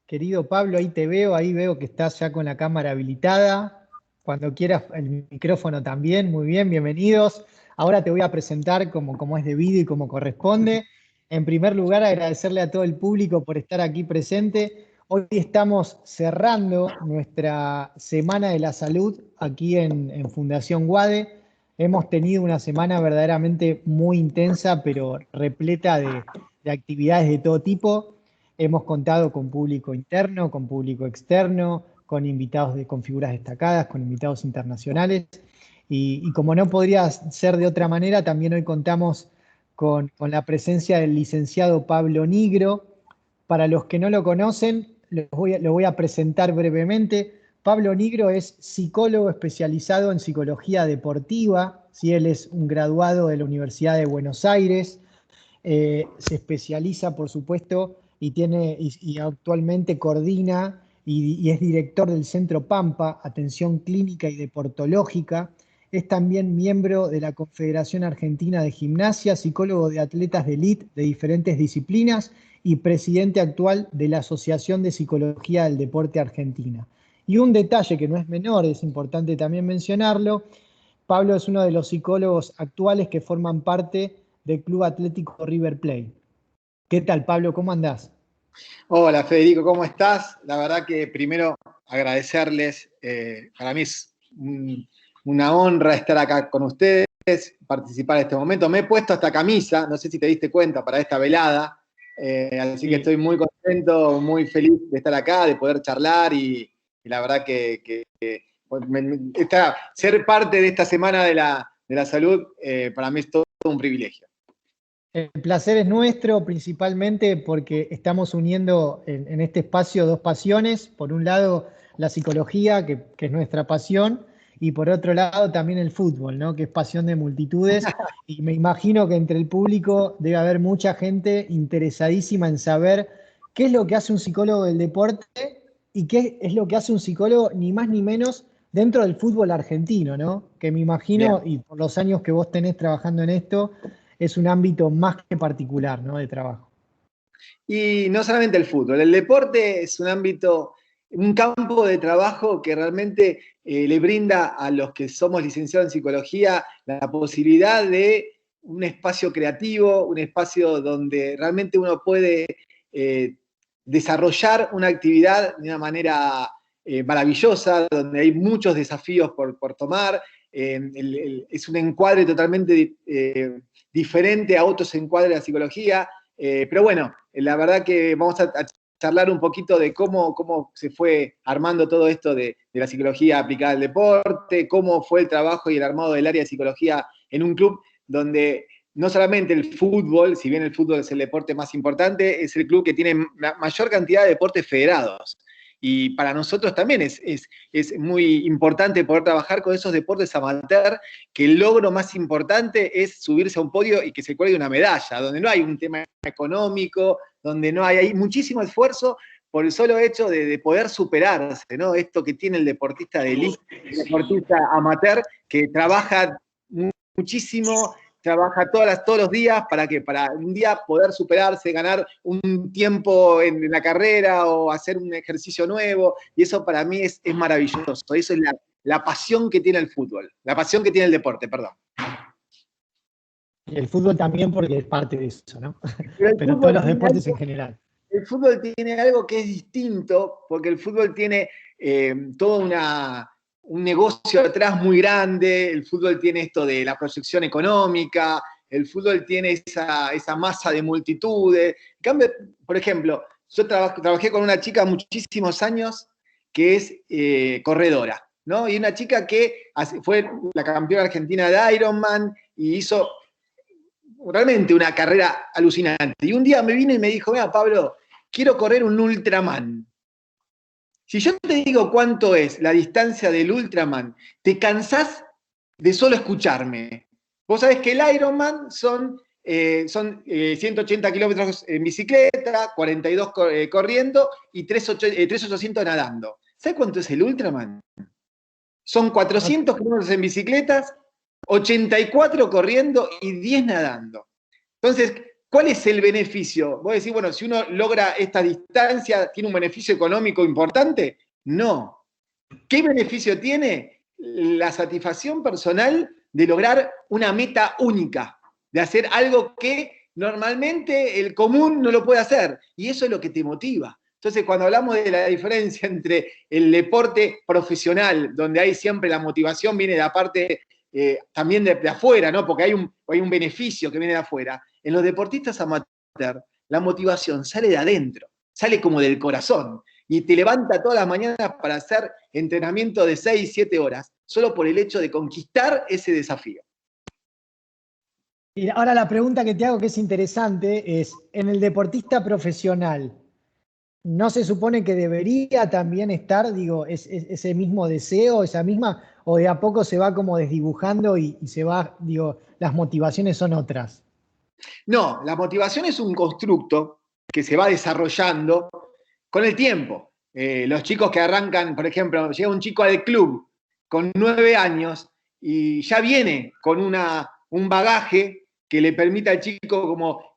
Querido Pablo, ahí veo que estás ya con la cámara habilitada. Cuando quieras el micrófono también, muy bien, bienvenidos. Ahora te voy a presentar como es debido y como corresponde. En primer lugar, agradecerle a todo el público por estar aquí presente. Hoy estamos cerrando nuestra Semana de la Salud aquí en Fundación Guade. Hemos tenido una semana verdaderamente muy intensa, pero repleta de actividades de todo tipo. Hemos contado con público interno, con público externo, con invitados con figuras destacadas, con invitados internacionales. Y como no podría ser de otra manera, también hoy contamos con la presencia del licenciado Pablo Nigro. Para los que no lo conocen, lo voy a presentar brevemente. Pablo Nigro es psicólogo especializado en psicología deportiva. ¿Sí? Él es un graduado de la Universidad de Buenos Aires. Se especializa, por supuesto, y actualmente coordina y es director del Centro Pampa, Atención Clínica y Deportológica. Es también miembro de la Confederación Argentina de Gimnasia, psicólogo de atletas de élite de diferentes disciplinas y presidente actual de la Asociación de Psicología del Deporte Argentina. Y un detalle que no es menor, es importante también mencionarlo: Pablo es uno de los psicólogos actuales que forman parte del Club Atlético River Plate. ¿Qué tal, Pablo? ¿Cómo andás? Hola Federico, ¿cómo estás? La verdad que primero agradecerles, para mí es una honra estar acá con ustedes, participar en este momento. Me he puesto esta camisa, no sé si te diste cuenta, para esta velada, así que Sí. estoy muy contento, muy feliz de estar acá, de poder charlar y la verdad pues, ser parte de esta Semana de la Salud, para mí es todo un privilegio. El placer es nuestro, principalmente porque estamos uniendo en este espacio dos pasiones. Por un lado, la psicología, que es nuestra pasión, y por otro lado también el fútbol, ¿no? Que es pasión de multitudes. Y me imagino que entre el público debe haber mucha gente interesadísima en saber qué es lo que hace un psicólogo del deporte y qué es lo que hace un psicólogo, ni más ni menos, dentro del fútbol argentino, ¿no? Que me imagino, Bien. y por los años que vos tenés trabajando en esto, es un ámbito más que particular, ¿no? De trabajo. Y no solamente el fútbol, el deporte es un ámbito, un campo de trabajo que realmente le brinda a los que somos licenciados en psicología la posibilidad de un espacio creativo, un espacio donde realmente uno puede eh, desarrollar una actividad de una manera maravillosa, donde hay muchos desafíos por tomar. Es un encuadre totalmente diferente a otros encuadres de la psicología. Pero bueno, la verdad que vamos a charlar un poquito de cómo se fue armando todo esto de la psicología aplicada al deporte, cómo fue el trabajo y el armado del área de psicología en un club donde no solamente el fútbol, si bien el fútbol es el deporte más importante, es el club que tiene la mayor cantidad de deportes federados. Y para nosotros también es muy importante poder trabajar con esos deportes amateur, que el logro más importante es subirse a un podio y que se cuelgue una medalla, donde no hay un tema económico, donde no hay muchísimo esfuerzo por el solo hecho de poder superarse, ¿no? Esto que tiene el deportista de elite, el deportista amateur, que trabaja muchísimo, trabaja todos los días para un día poder superarse, ganar un tiempo en la carrera o hacer un ejercicio nuevo, y eso para mí es maravilloso, eso es la pasión que tiene el fútbol, la pasión que tiene el deporte, perdón. Y el fútbol también porque es parte de eso, ¿no? Pero Pero todos los deportes en general. el fútbol tiene algo que es distinto, porque el fútbol tiene todo un negocio atrás muy grande, el fútbol tiene esto de la proyección económica, el fútbol tiene esa masa de multitudes. En cambio, por ejemplo, yo trabajé con una chica muchísimos años que es corredora, ¿no? Y una chica que fue la campeona argentina de Ironman y hizo realmente una carrera alucinante. Y un día me vino y me dijo: mira, Pablo, quiero correr un Ultraman. Si yo te digo cuánto es la distancia del Ultraman, te cansás de solo escucharme. Vos sabés que el Ironman son 180 kilómetros en bicicleta, 42 corriendo y 3.800 nadando. ¿Sabés cuánto es el Ultraman? Son No, 400 kilómetros en bicicletas, 84 corriendo y 10 nadando. Entonces, ¿Cuál es el beneficio? Vos decís, bueno, si uno logra esta distancia, ¿tiene un beneficio económico importante? No. ¿Qué beneficio tiene? La satisfacción personal de lograr una meta única, de hacer algo que normalmente el común no lo puede hacer. Y eso es lo que te motiva. Entonces, cuando hablamos de la diferencia entre el deporte profesional, donde hay siempre la motivación, viene de la parte también de afuera, ¿no? Porque hay un beneficio que viene de afuera. En los deportistas amateur, la motivación sale de adentro, sale como del corazón y te levanta todas las mañanas para hacer entrenamiento de 6, 7 horas, solo por el hecho de conquistar ese desafío. Y ahora la pregunta que te hago, que es interesante, es, en el deportista profesional, ¿no se supone que debería también estar, digo, ese mismo deseo, esa misma, o de a poco se va como desdibujando y se va, digo, las motivaciones son otras? No, la motivación es un constructo que se va desarrollando con el tiempo. Los chicos que arrancan, por ejemplo, llega un chico al club con 9 años y ya viene con un bagaje que le permite al chico como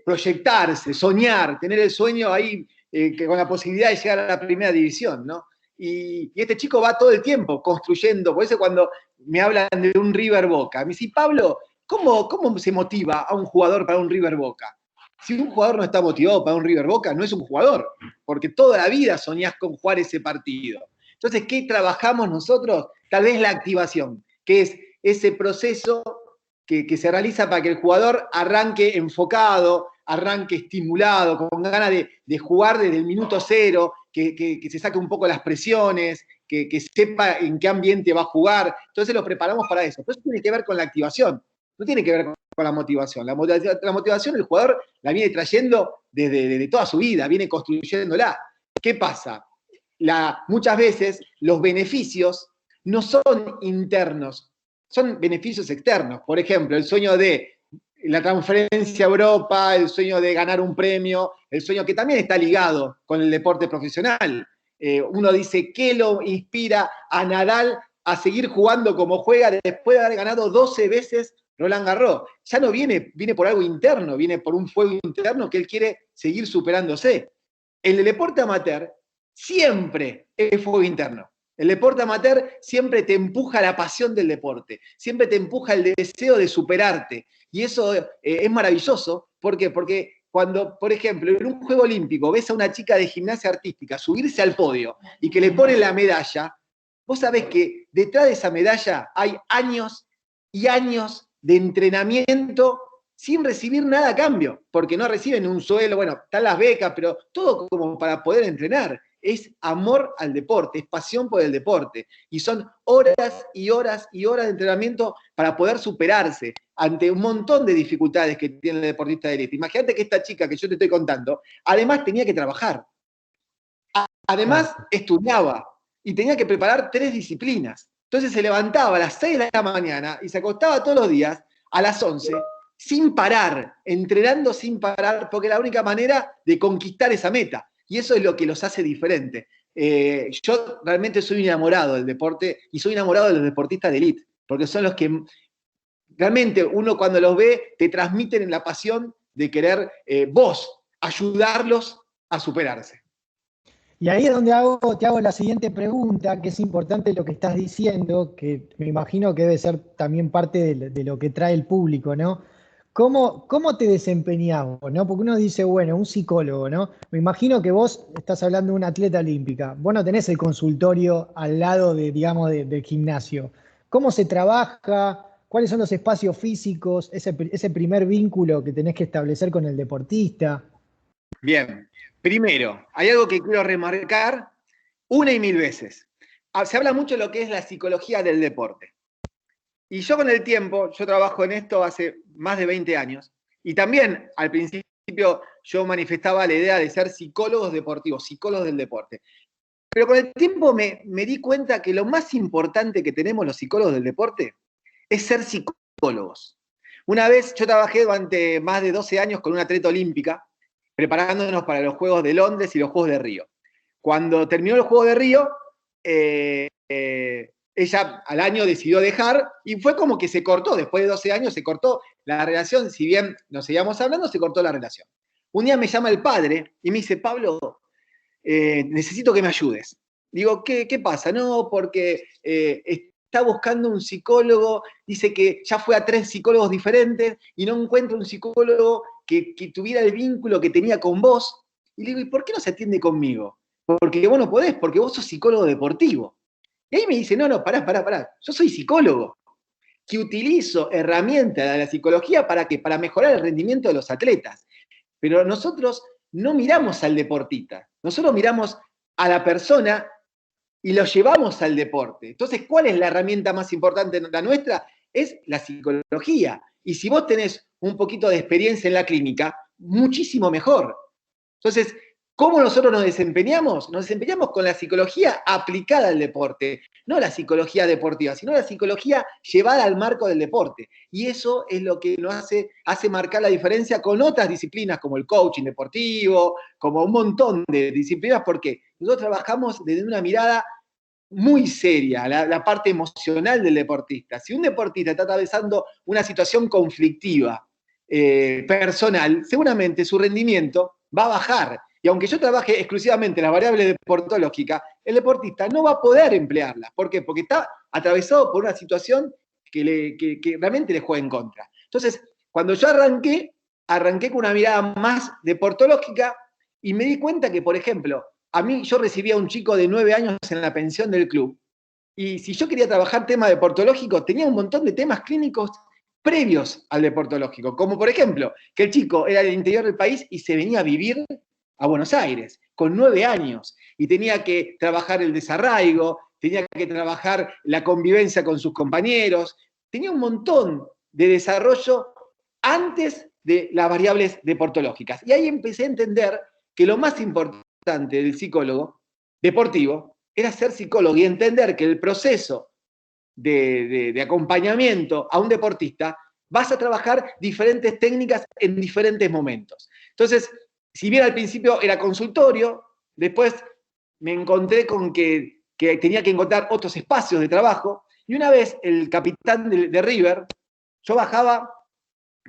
proyectarse, soñar, tener el sueño ahí que con la posibilidad de llegar a la primera división, ¿no? Y este chico va todo el tiempo construyendo, por eso cuando me hablan de un River Boca, me dice, Pablo, ¿cómo se motiva a un jugador para un River Boca? Si un jugador no está motivado para un River Boca, no es un jugador, porque toda la vida soñás con jugar ese partido. Entonces, ¿qué trabajamos nosotros? Tal vez la activación, que es ese proceso que se realiza para que el jugador arranque enfocado, arranque estimulado, con ganas de jugar desde el minuto cero, que se saque un poco las presiones, que sepa en qué ambiente va a jugar. Entonces lo preparamos para eso. Pero eso tiene que ver con la activación, no tiene que ver con la motivación. La motivación el jugador la viene trayendo desde toda su vida, viene construyéndola. ¿Qué pasa? Muchas veces los beneficios no son internos, son beneficios externos. Por ejemplo, el sueño de la transferencia a Europa, el sueño de ganar un premio, el sueño que también está ligado con el deporte profesional. Uno dice, ¿qué lo inspira a Nadal a seguir jugando como juega después de haber ganado 12 veces Roland Garros? Ya no viene por algo interno, viene por un fuego interno que él quiere seguir superándose. En el deporte amateur siempre es fuego interno. El deporte amateur siempre te empuja la pasión del deporte, siempre te empuja el deseo de superarte. Y eso es maravilloso. ¿Por qué? Porque cuando, por ejemplo, en un juego olímpico ves a una chica de gimnasia artística subirse al podio y que le ponen la medalla, vos sabés que detrás de esa medalla hay años y años de entrenamiento sin recibir nada a cambio, porque no reciben un sueldo, bueno, están las becas, pero todo como para poder entrenar. Es amor al deporte, es pasión por el deporte. Y son horas y horas y horas de entrenamiento para poder superarse ante un montón de dificultades que tiene el deportista de élite. Imagínate que esta chica que yo te estoy contando, además tenía que trabajar. Además estudiaba y tenía que preparar 3 disciplinas. Entonces se levantaba a las 6 de la mañana y se acostaba todos los días a las 11 sin parar, entrenando sin parar, porque es la única manera de conquistar esa meta. Y eso es lo que los hace diferentes. Yo realmente soy enamorado del deporte y soy enamorado de los deportistas de élite, porque son los que realmente uno cuando los ve te transmiten la pasión de querer vos ayudarlos a superarse. Y ahí es donde te hago la siguiente pregunta, que es importante lo que estás diciendo, que me imagino que debe ser también parte de lo que trae el público, ¿no? ¿Cómo te desempeñás vos, ¿no? Porque uno dice, bueno, un psicólogo, ¿no? Me imagino que vos estás hablando de una atleta olímpica. Vos no tenés el consultorio al lado de, digamos, del gimnasio. ¿Cómo se trabaja? ¿Cuáles son los espacios físicos? Ese primer vínculo que tenés que establecer con el deportista. Bien, primero, hay algo que quiero remarcar una y mil veces. Se habla mucho de lo que es la psicología del deporte. Y yo con el tiempo, yo trabajo en esto hace más de 20 años, y también al principio yo manifestaba la idea de ser psicólogos deportivos, psicólogos del deporte. Pero con el tiempo me di cuenta que lo más importante que tenemos los psicólogos del deporte es ser psicólogos. Una vez yo trabajé durante más de 12 años con una atleta olímpica, preparándonos para los Juegos de Londres y los Juegos de Río. Cuando terminó el Juego de Río, ella al año decidió dejar y fue como que se cortó, después de 12 años se cortó la relación, si bien nos seguíamos hablando, se cortó la relación. Un día me llama el padre y me dice, Pablo, necesito que me ayudes. Digo, ¿qué pasa? No, porque está buscando un psicólogo, dice que ya fue a 3 psicólogos diferentes y no encuentra un psicólogo que tuviera el vínculo que tenía con vos. Y le digo, ¿y por qué no se atiende conmigo? Porque vos no podés, porque vos sos psicólogo deportivo. Y ahí me dice, no, pará, yo soy psicólogo, que utilizo herramientas de la psicología ¿para qué? Para mejorar el rendimiento de los atletas. Pero nosotros no miramos al deportista, nosotros miramos a la persona y lo llevamos al deporte. Entonces, ¿cuál es la herramienta más importante de la nuestra? Es la psicología. Y si vos tenés un poquito de experiencia en la clínica, muchísimo mejor. Entonces, ¿cómo nosotros nos desempeñamos? Nos desempeñamos con la psicología aplicada al deporte, no la psicología deportiva, sino la psicología llevada al marco del deporte. Y eso es lo que nos hace marcar la diferencia con otras disciplinas como el coaching deportivo, como un montón de disciplinas, porque nosotros trabajamos desde una mirada muy seria, la parte emocional del deportista. Si un deportista está atravesando una situación conflictiva, personal, seguramente su rendimiento va a bajar. Y aunque yo trabaje exclusivamente las variables deportológicas, el deportista no va a poder emplearlas. ¿Por qué? Porque está atravesado por una situación que realmente le juega en contra. Entonces, cuando yo arranqué con una mirada más deportológica y me di cuenta que, por ejemplo, a mí yo recibía a un chico de 9 años en la pensión del club y si yo quería trabajar tema deportológico, tenía un montón de temas clínicos previos al deportológico, como por ejemplo, que el chico era del interior del país y se venía a vivir a Buenos Aires con 9 años y tenía que trabajar el desarraigo, tenía que trabajar la convivencia con sus compañeros, tenía un montón de desarrollo antes de las variables deportológicas. Y ahí empecé a entender que lo más importante del psicólogo deportivo era ser psicólogo y entender que el proceso de acompañamiento a un deportista, vas a trabajar diferentes técnicas en diferentes momentos. Entonces, si bien al principio era consultorio, después me encontré con que tenía que encontrar otros espacios de trabajo, y una vez el capitán de River, yo bajaba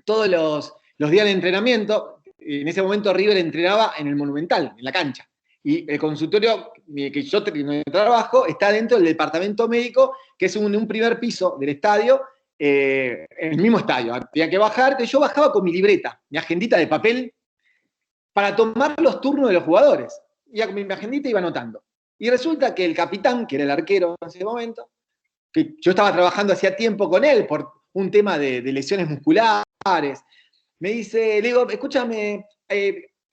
todos los días de entrenamiento, en ese momento River entrenaba en el Monumental, en la cancha, y el consultorio que yo trabajo está dentro del departamento médico, que es un primer piso del estadio, en el mismo estadio. Tenía que bajar, yo bajaba con mi libreta, mi agendita de papel, para tomar los turnos de los jugadores. Y con mi agendita iba anotando. Y resulta que el capitán, que era el arquero en ese momento, que yo estaba trabajando hacía tiempo con él por un tema de lesiones musculares, me dice, le digo, escúchame,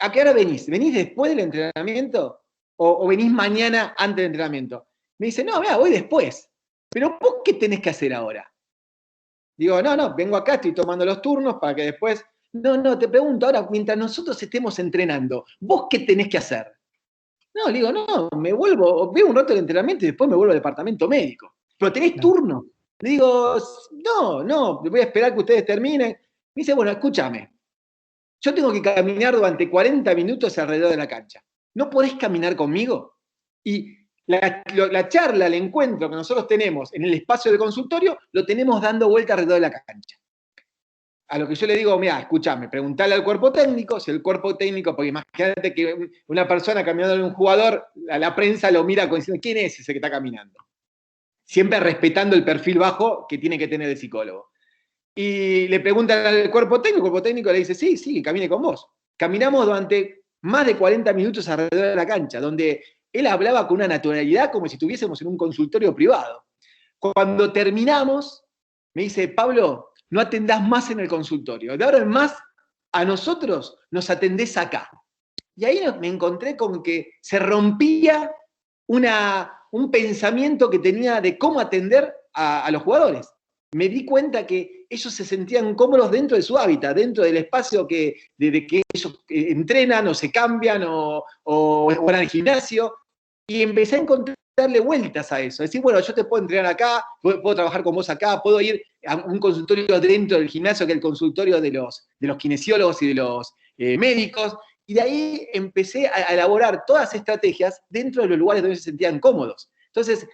¿a qué hora venís? ¿Venís después del entrenamiento? ¿O venís mañana antes del entrenamiento? Me dice, no, mira, voy después. Pero ¿vos qué tenés que hacer ahora? Digo, no, vengo acá, estoy tomando los turnos para que después... No, te pregunto ahora, mientras nosotros estemos entrenando, ¿vos qué tenés que hacer? No, le digo, no, me vuelvo, veo un rato el entrenamiento y después me vuelvo al departamento médico. ¿Pero tenés turno? Le digo, no, voy a esperar que ustedes terminen. Me dice, bueno, escúchame, yo tengo que caminar durante 40 minutos alrededor de la cancha. ¿No podés caminar conmigo? Y la charla, el encuentro que nosotros tenemos en el espacio del consultorio, lo tenemos dando vuelta alrededor de la cancha. A lo que yo le digo, mira, escúchame, preguntale al cuerpo técnico, si el cuerpo técnico, porque imagínate que una persona caminando de un jugador, a la prensa lo mira diciendo, ¿quién es ese que está caminando? Siempre respetando el perfil bajo que tiene que tener el psicólogo. Y le preguntan al cuerpo técnico le dice, sí, que camine con vos. Caminamos durante más de 40 minutos alrededor de la cancha, donde él hablaba con una naturalidad como si estuviésemos en un consultorio privado. Cuando terminamos, me dice, Pablo, no atendás más en el consultorio. De ahora en más, a nosotros nos atendés acá. Y ahí me encontré con que se rompía un pensamiento que tenía de cómo atender a los jugadores. Me di cuenta que ellos se sentían cómodos dentro de su hábitat, dentro del espacio de que ellos entrenan o se cambian o van al gimnasio, y empecé a encontrarle vueltas a eso. Decir, bueno, yo te puedo entrenar acá, puedo trabajar con vos acá, puedo ir a un consultorio dentro del gimnasio, que es el consultorio de los kinesiólogos y de los médicos, y de ahí empecé a elaborar todas estrategias dentro de los lugares donde se sentían cómodos. Entonces,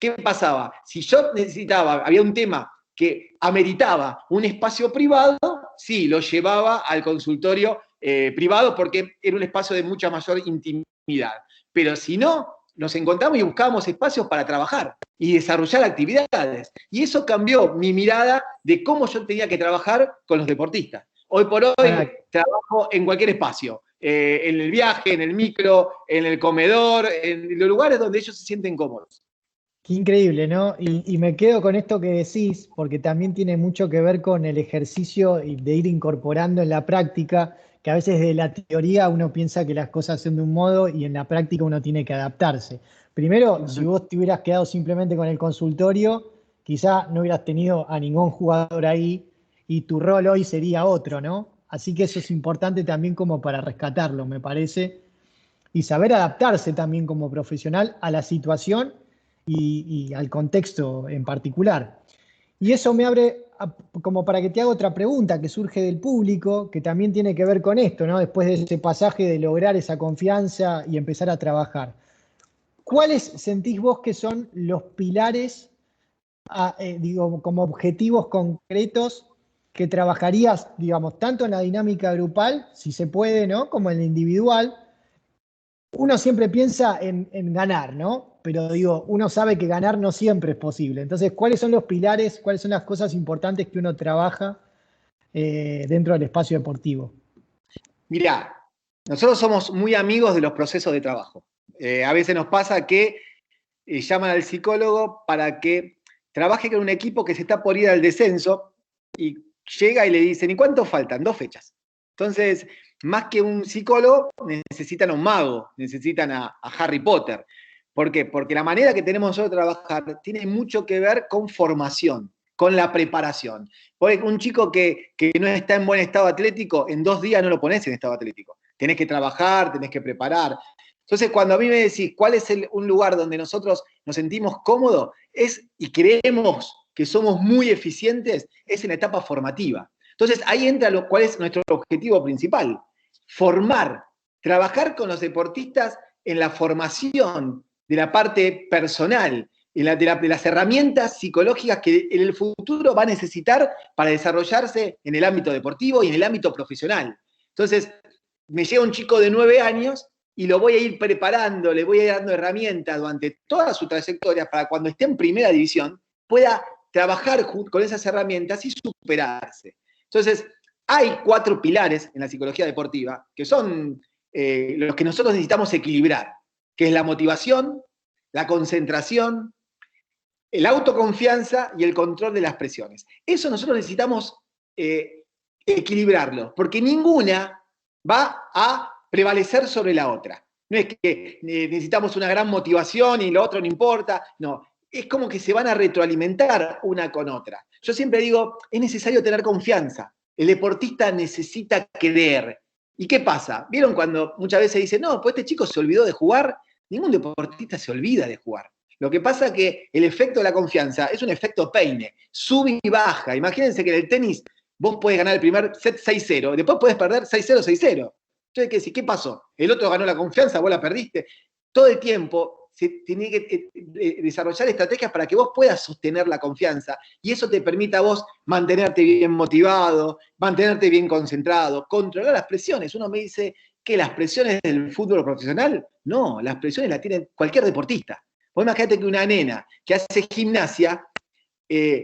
¿qué pasaba? Si yo había un tema que ameritaba un espacio privado, sí, lo llevaba al consultorio privado porque era un espacio de mucha mayor intimidad. Pero si no, nos encontramos y buscábamos espacios para trabajar y desarrollar actividades. Y eso cambió mi mirada de cómo yo tenía que trabajar con los deportistas. Hoy por hoy trabajo en cualquier espacio, en el viaje, en el micro, en el comedor, en los lugares donde ellos se sienten cómodos. Qué increíble, ¿no? Y me quedo con esto que decís, porque también tiene mucho que ver con el ejercicio y de ir incorporando en la práctica, que a veces de la teoría uno piensa que las cosas son de un modo y en la práctica uno tiene que adaptarse. Primero, si vos te hubieras quedado simplemente con el consultorio, quizá no hubieras tenido a ningún jugador ahí y tu rol hoy sería otro, ¿no? Así que eso es importante también como para rescatarlo, me parece, y saber adaptarse también como profesional a la situación y al contexto en particular. Y eso me abre como para que te haga otra pregunta que surge del público, que también tiene que ver con esto, ¿no? Después de ese pasaje de lograr esa confianza y empezar a trabajar. ¿Cuáles sentís vos que son los pilares, digo, como objetivos concretos que trabajarías, digamos, tanto en la dinámica grupal, si se puede, ¿no? Como en la individual? Uno siempre piensa en ganar, ¿no? Pero digo, uno sabe que ganar no siempre es posible. Entonces, ¿cuáles son los pilares, cuáles son las cosas importantes que uno trabaja dentro del espacio deportivo? Mirá, nosotros somos muy amigos de los procesos de trabajo. A veces nos pasa que llaman al psicólogo para que trabaje con un equipo que se está por ir al descenso y llega y le dicen, ¿y cuánto faltan? 2 fechas. Entonces, más que un psicólogo, necesitan a un mago, necesitan a Harry Potter. ¿Por qué? Porque la manera que tenemos nosotros de trabajar tiene mucho que ver con formación, con la preparación. Porque un chico que no está en buen estado atlético, en 2 días no lo pones en estado atlético. Tenés que trabajar, tenés que preparar. Entonces, cuando a mí me decís cuál es un lugar donde nosotros nos sentimos cómodos y creemos que somos muy eficientes, es en la etapa formativa. Entonces, ahí entra cuál es nuestro objetivo principal. Formar, trabajar con los deportistas en la formación de la parte personal, de las herramientas psicológicas que en el futuro va a necesitar para desarrollarse en el ámbito deportivo y en el ámbito profesional. Entonces, me llega un chico de 9 años y lo voy a ir preparando, le voy a ir dando herramientas durante toda su trayectoria para cuando esté en primera división pueda trabajar con esas herramientas y superarse. Entonces, hay 4 pilares en la psicología deportiva que son los que nosotros necesitamos equilibrar, que es la motivación, la concentración, la autoconfianza y el control de las presiones. Eso nosotros necesitamos equilibrarlo, porque ninguna va a prevalecer sobre la otra. No es que necesitamos una gran motivación y lo otro no importa, no. Es como que se van a retroalimentar una con otra. Yo siempre digo, es necesario tener confianza. El deportista necesita creer. ¿Y qué pasa? ¿Vieron cuando muchas veces dicen, no, pues este chico se olvidó de jugar? Ningún deportista se olvida de jugar. Lo que pasa es que el efecto de la confianza es un efecto peine, sube y baja. Imagínense que en el tenis vos podés ganar el primer set 6-0, después podés perder 6-0, 6-0. Entonces, ¿qué pasó? El otro ganó la confianza, vos la perdiste. Todo el tiempo se tiene que desarrollar estrategias para que vos puedas sostener la confianza y eso te permita a vos mantenerte bien motivado, mantenerte bien concentrado, controlar las presiones. Uno me dice que las presiones del fútbol profesional, no, las presiones las tiene cualquier deportista. Vos imagínate que una nena que hace gimnasia,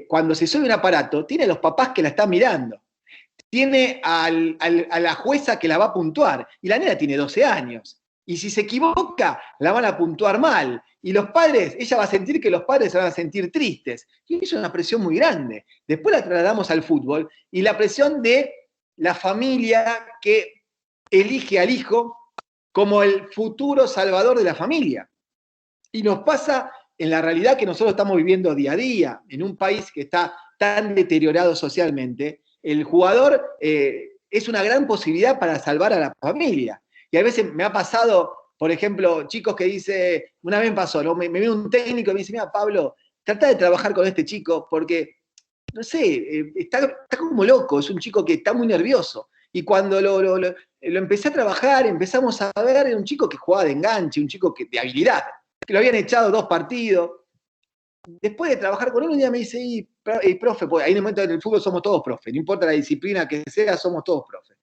cuando se sube un aparato, tiene a los papás que la están mirando. Tiene a la jueza que la va a puntuar. Y la nena tiene 12 años. Y si se equivoca, la van a puntuar mal. Y los padres, ella va a sentir que los padres se van a sentir tristes. Y eso es una presión muy grande. Después la trasladamos al fútbol y la presión de la familia que elige al hijo como el futuro salvador de la familia. Y nos pasa en la realidad que nosotros estamos viviendo día a día, en un país que está tan deteriorado socialmente, el jugador es una gran posibilidad para salvar a la familia. Y a veces me ha pasado, por ejemplo, chicos que dice, una vez me pasó, ¿no? me viene un técnico y me dice, mira, Pablo, trata de trabajar con este chico porque, no sé, está como loco, es un chico que está muy nervioso. Y cuando lo empecé a trabajar, empezamos a ver, era un chico que jugaba de enganche, un chico de habilidad, que lo habían echado 2 partidos. después de trabajar con él, un día me dice, profe, pues ahí en el momento del fútbol somos todos profe, no importa la disciplina que sea, somos todos profe.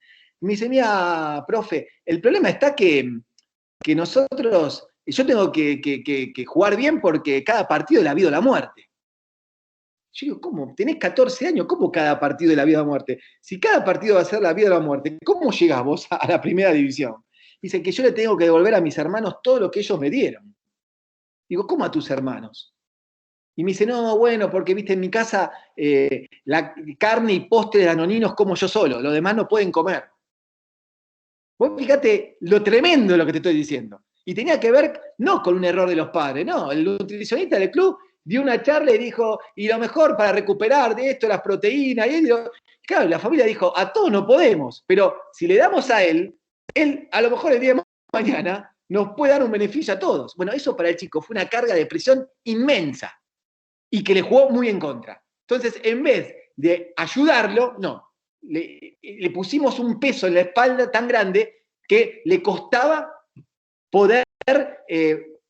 Y me dice, mira, profe, el problema está que nosotros, yo tengo que jugar bien porque cada partido es la vida o la muerte. Yo digo, ¿cómo? Tenés 14 años, ¿cómo cada partido es la vida o la muerte? Si cada partido va a ser la vida o la muerte, ¿cómo llegás vos a la primera división? Dice que yo le tengo que devolver a mis hermanos todo lo que ellos me dieron. Digo, ¿cómo a tus hermanos? Y me dice, no, bueno, porque viste, en mi casa la carne y postre de danoninos como yo solo, los demás no pueden comer. Vos fíjate lo tremendo de lo que te estoy diciendo. Y tenía que ver no con un error de los padres, no. El nutricionista del club dio una charla y dijo, y lo mejor para recuperar de esto, las proteínas. Y claro, la familia dijo, a todos no podemos, pero si le damos a él a lo mejor el día de mañana nos puede dar un beneficio a todos. Bueno, eso para el chico fue una carga de presión inmensa y que le jugó muy en contra. Entonces, en vez de ayudarlo, no, le pusimos un peso en la espalda tan grande que le costaba poder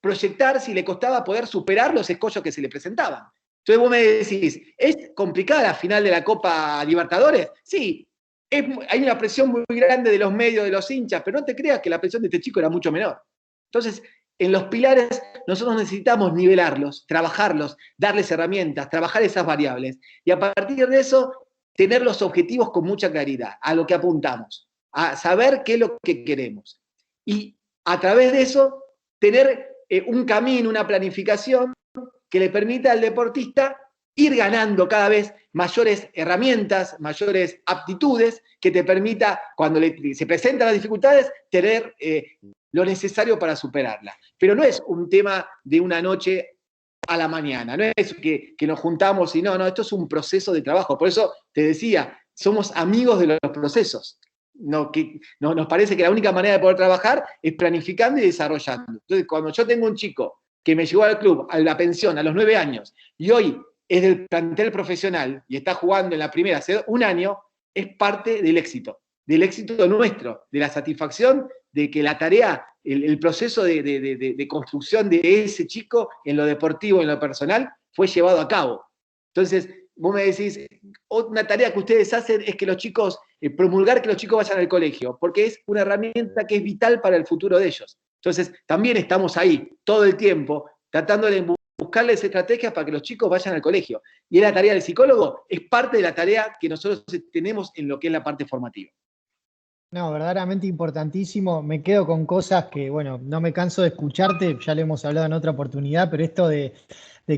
proyectarse y le costaba poder superar los escollos que se le presentaban. Entonces vos me decís, ¿es complicada la final de la Copa Libertadores? Sí, hay una presión muy grande de los medios, de los hinchas, pero no te creas que la presión de este chico era mucho menor. Entonces, en los pilares nosotros necesitamos nivelarlos, trabajarlos, darles herramientas, trabajar esas variables y a partir de eso tener los objetivos con mucha claridad, a lo que apuntamos, a saber qué es lo que queremos. Y a través de eso tener un camino, una planificación que le permita al deportista ir ganando cada vez mayores herramientas, mayores aptitudes, que te permita, cuando se presentan las dificultades, tener lo necesario para superarlas. Pero no es un tema de una noche a la mañana, no es que nos juntamos y no, esto es un proceso de trabajo. Por eso te decía, somos amigos de los procesos. Nos parece que la única manera de poder trabajar es planificando y desarrollando. Entonces, cuando yo tengo un chico que me llegó al club, a la pensión, a los 9 años, y hoy es del plantel profesional y está jugando en la primera hace un año, es parte del éxito nuestro, de la satisfacción de que la tarea, el proceso de construcción de ese chico en lo deportivo, en lo personal, fue llevado a cabo. Entonces, vos me decís, una tarea que ustedes hacen es que los chicos, promulgar que los chicos vayan al colegio, porque es una herramienta que es vital para el futuro de ellos. Entonces, también estamos ahí todo el tiempo tratando de buscarles estrategias para que los chicos vayan al colegio. Y la tarea del psicólogo es parte de la tarea que nosotros tenemos en lo que es la parte formativa. No, verdaderamente importantísimo. Me quedo con cosas que, bueno, no me canso de escucharte, ya lo hemos hablado en otra oportunidad, pero esto de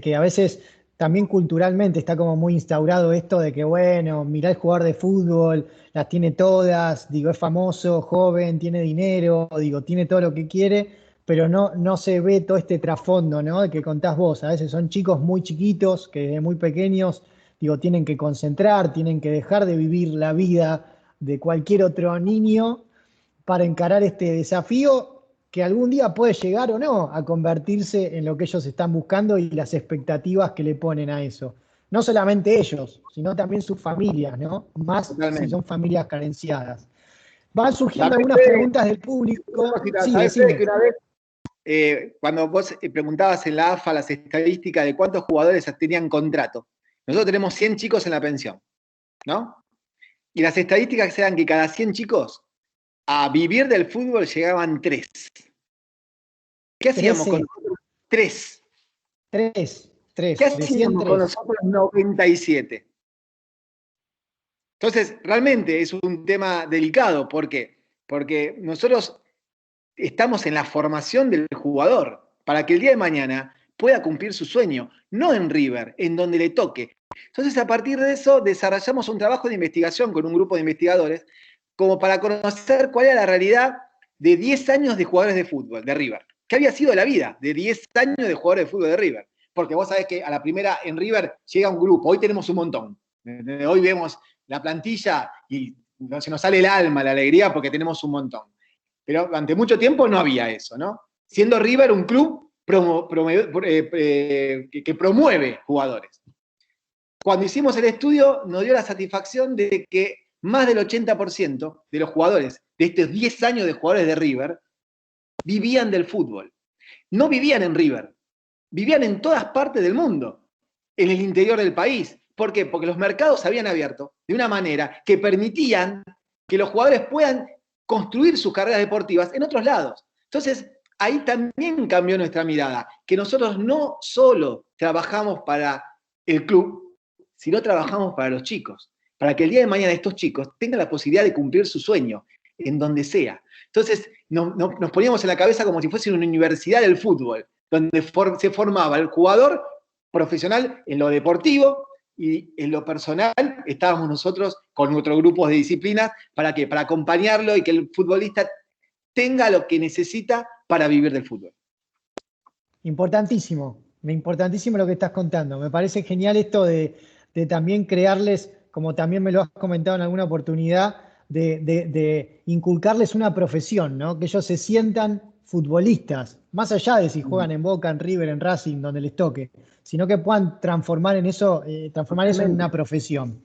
que a veces también culturalmente está como muy instaurado esto de que, bueno, mirá el jugador de fútbol, las tiene todas, digo, es famoso, joven, tiene dinero, digo, tiene todo lo que quiere, pero no se ve todo este trasfondo, ¿no? De que contás vos. A veces son chicos muy chiquitos que desde muy pequeños, digo, tienen que concentrar, tienen que dejar de vivir la vida de cualquier otro niño para encarar este desafío que algún día puede llegar o no a convertirse en lo que ellos están buscando y las expectativas que le ponen a eso. No solamente ellos, sino también sus familias, ¿no? Más si Totalmente. son familias carenciadas. Van surgiendo También algunas preguntas del público. Sí, ¿sabés, Fede, decime. que una vez, cuando vos preguntabas en la AFA las estadísticas de cuántos jugadores tenían contrato, nosotros tenemos 100 chicos en la pensión, ¿no? Y las estadísticas eran que cada 100 chicos a vivir del fútbol llegaban 3. ¿Qué hacíamos con 13, nosotros? 3. 3, ¿Qué 3, decían hacíamos con 3. nosotros 97? Entonces, realmente es un tema delicado. ¿Por qué? Porque nosotros estamos en la formación del jugador para que el día de mañana pueda cumplir su sueño, no en River, en donde le toque. Entonces, a partir de eso, desarrollamos un trabajo de investigación con un grupo de investigadores como para conocer cuál era la realidad de 10 años de jugadores de fútbol de River. ¿Qué había sido la vida de 10 años de jugadores de fútbol de River? Porque vos sabés que a la primera en River llega un grupo, hoy tenemos un montón. Hoy vemos la plantilla y se nos sale el alma, la alegría, porque tenemos un montón. Pero durante mucho tiempo no había eso, ¿no? Siendo River un club que promueve jugadores. Cuando hicimos el estudio, nos dio la satisfacción de que más del 80% de los jugadores de estos 10 años de jugadores de River vivían del fútbol. No vivían en River, vivían en todas partes del mundo. en el interior del país. ¿Por qué? Porque los mercados se habían abierto de una manera que permitían que los jugadores puedan construir sus carreras deportivas en otros lados. Entonces, ahí también cambió nuestra mirada, que nosotros no solo trabajamos para el club, sino trabajamos para los chicos, para que el día de mañana estos chicos tengan la posibilidad de cumplir su sueño, en donde sea. Entonces, nos poníamos en la cabeza como si fuese una universidad del fútbol, donde se formaba el jugador profesional en lo deportivo, y en lo personal estábamos nosotros con nuestros grupos de disciplinas, ¿para qué? Para acompañarlo y que el futbolista tenga lo que necesita para vivir del fútbol. Importantísimo lo que estás contando. Me parece genial esto de también crearles, como también me lo has comentado en alguna oportunidad, de inculcarles una profesión, ¿no? Que ellos se sientan futbolistas, más allá de si juegan en Boca, en River, en Racing, donde les toque, sino que puedan transformar eso en una profesión.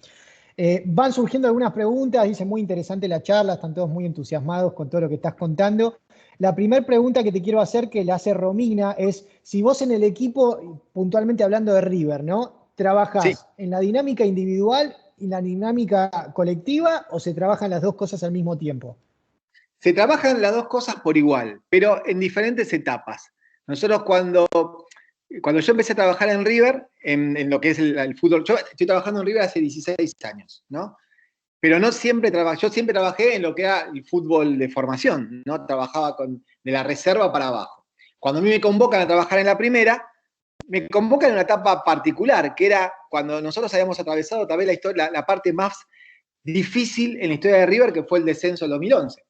Van surgiendo algunas preguntas, dice muy interesante la charla, están todos muy entusiasmados con todo lo que estás contando. La primera pregunta que te quiero hacer, que la hace Romina, es si vos en el equipo, puntualmente hablando de River, ¿no? ¿Trabajás en la dinámica individual y la dinámica colectiva o se trabajan las dos cosas al mismo tiempo? Se trabajan las dos cosas por igual, pero en diferentes etapas. Nosotros cuando yo empecé a trabajar en River, en lo que es el fútbol, yo estoy trabajando en River hace 16 años, ¿no? Pero no siempre yo siempre trabajé en lo que era el fútbol de formación, ¿no? Trabajaba de la reserva para abajo. Cuando a mí me convocan a trabajar en la primera, me convocan en una etapa particular, que era cuando nosotros habíamos atravesado tal vez la parte más difícil en la historia de River, que fue el descenso del 2011.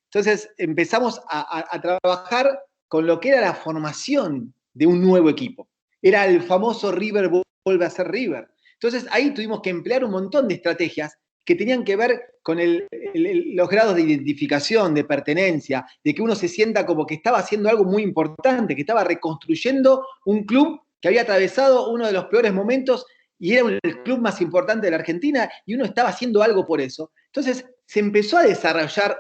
Entonces empezamos a trabajar con lo que era la formación de un nuevo equipo. Era el famoso River vuelve a ser River. Entonces ahí tuvimos que emplear un montón de estrategias que tenían que ver con los grados de identificación, de pertenencia, de que uno se sienta como que estaba haciendo algo muy importante, que estaba reconstruyendo un club que había atravesado uno de los peores momentos y era el club más importante de la Argentina y uno estaba haciendo algo por eso. Entonces se empezó a desarrollar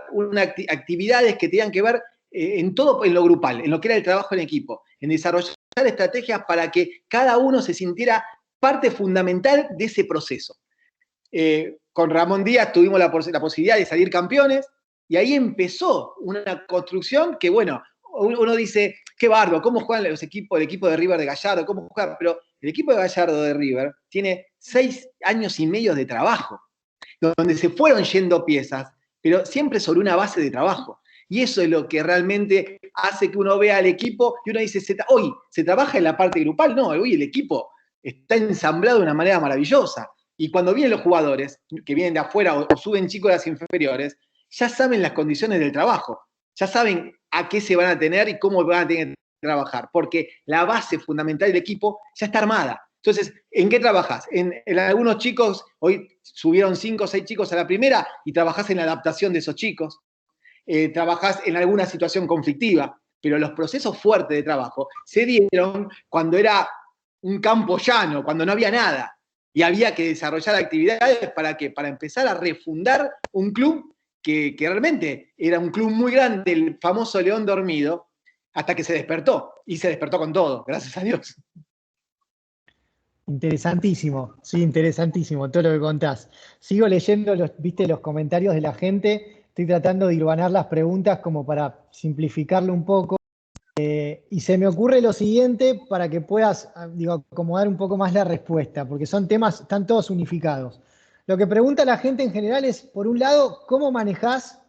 actividades que tenían que ver en todo, en lo grupal, en lo que era el trabajo en equipo, en desarrollar estrategias para que cada uno se sintiera parte fundamental de ese proceso. Con Ramón Díaz tuvimos la posibilidad de salir campeones y ahí empezó una construcción que, bueno, uno dice, qué bardo, ¿cómo juegan el equipo de River de Gallardo? ¿Cómo juegan? Pero el equipo de Gallardo de River tiene 6 años y medio de trabajo, donde se fueron yendo piezas, pero siempre sobre una base de trabajo. Y eso es lo que realmente hace que uno vea al equipo y uno dice, hoy se trabaja en la parte grupal, no, hoy el equipo está ensamblado de una manera maravillosa. Y cuando vienen los jugadores, que vienen de afuera o suben chicos de las inferiores, ya saben las condiciones del trabajo, ya saben a qué se van a tener y cómo van a tener que trabajar, porque la base fundamental del equipo ya está armada. Entonces, ¿en qué trabajas? En algunos chicos, hoy subieron 5 o 6 chicos a la primera y trabajás en la adaptación de esos chicos, trabajás en alguna situación conflictiva, pero los procesos fuertes de trabajo se dieron cuando era un campo llano, cuando no había nada, y había que desarrollar actividades para ¿qué? Para empezar a refundar un club que realmente era un club muy grande, el famoso León Dormido, hasta que se despertó, y se despertó con todo, gracias a Dios. Interesantísimo, sí, interesantísimo todo lo que contás. Sigo leyendo los comentarios de la gente, estoy tratando de hilvanar las preguntas como para simplificarlo un poco. Y se me ocurre lo siguiente para que puedas, acomodar un poco más la respuesta, porque son temas, están todos unificados. Lo que pregunta la gente en general es, por un lado, ¿cómo manejás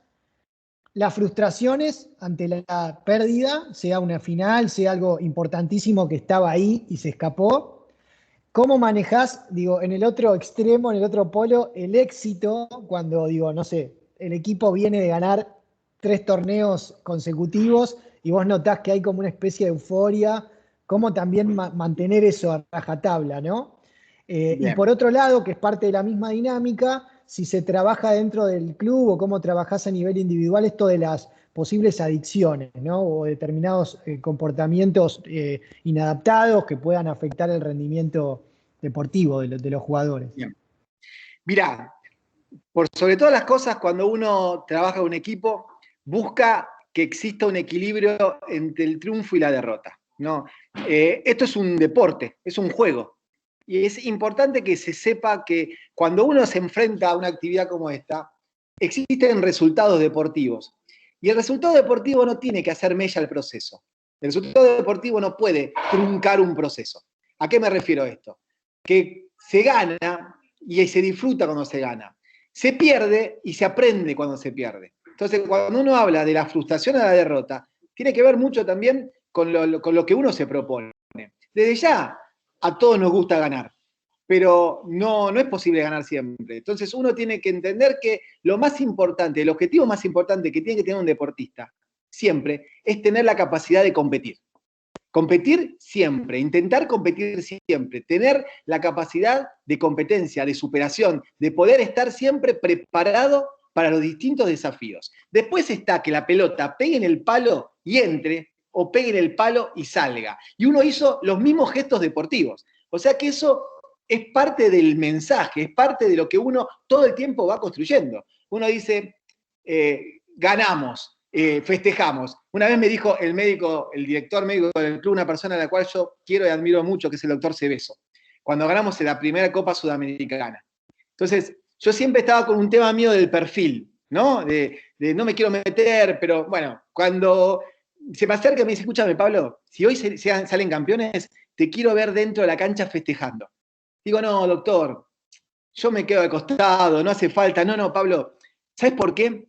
las frustraciones ante la pérdida, sea una final, sea algo importantísimo que estaba ahí y se escapó? ¿Cómo manejás, en el otro extremo, en el otro polo, el éxito cuando, no sé, el equipo viene de ganar 3 torneos consecutivos y vos notás que hay como una especie de euforia? ¿Cómo también mantener eso a rajatabla, ¿no? Y por otro lado, que es parte de la misma dinámica, si se trabaja dentro del club o cómo trabajás a nivel individual esto de las posibles adicciones, ¿no? O determinados comportamientos inadaptados que puedan afectar el rendimiento deportivo de los jugadores. Bien. Mirá, por sobre todas las cosas, cuando uno trabaja en un equipo, busca que exista un equilibrio entre el triunfo y la derrota, ¿no? Esto es un deporte, es un juego. Y es importante que se sepa que cuando uno se enfrenta a una actividad como esta, existen resultados deportivos. Y el resultado deportivo no tiene que hacer mella al proceso. El resultado deportivo no puede truncar un proceso. ¿A qué me refiero a esto? Que se gana y se disfruta cuando se gana. Se pierde y se aprende cuando se pierde. Entonces, cuando uno habla de la frustración a la derrota, tiene que ver mucho también con lo que uno se propone. Desde ya, a todos nos gusta ganar, pero no es posible ganar siempre. Entonces uno tiene que entender que lo más importante, el objetivo más importante que tiene que tener un deportista, siempre, es tener la capacidad de competir. Competir siempre, intentar competir siempre, tener la capacidad de competencia, de superación, de poder estar siempre preparado para los distintos desafíos. Después está que la pelota pegue en el palo y entre, o pegue en el palo y salga. Y uno hizo los mismos gestos deportivos. O sea que eso es parte del mensaje, es parte de lo que uno todo el tiempo va construyendo. Uno dice, ganamos, festejamos. Una vez me dijo el médico, el director médico del club, una persona a la cual yo quiero y admiro mucho, que es el doctor Cebeso, cuando ganamos en la primera Copa Sudamericana. Entonces, yo siempre estaba con un tema mío del perfil, ¿no? De no me quiero meter, pero bueno, cuando se me acerca y me dice, escúchame, Pablo, si hoy salen campeones, te quiero ver dentro de la cancha festejando. Digo, no, doctor, yo me quedo al costado, no hace falta. No, Pablo, ¿sabes por qué?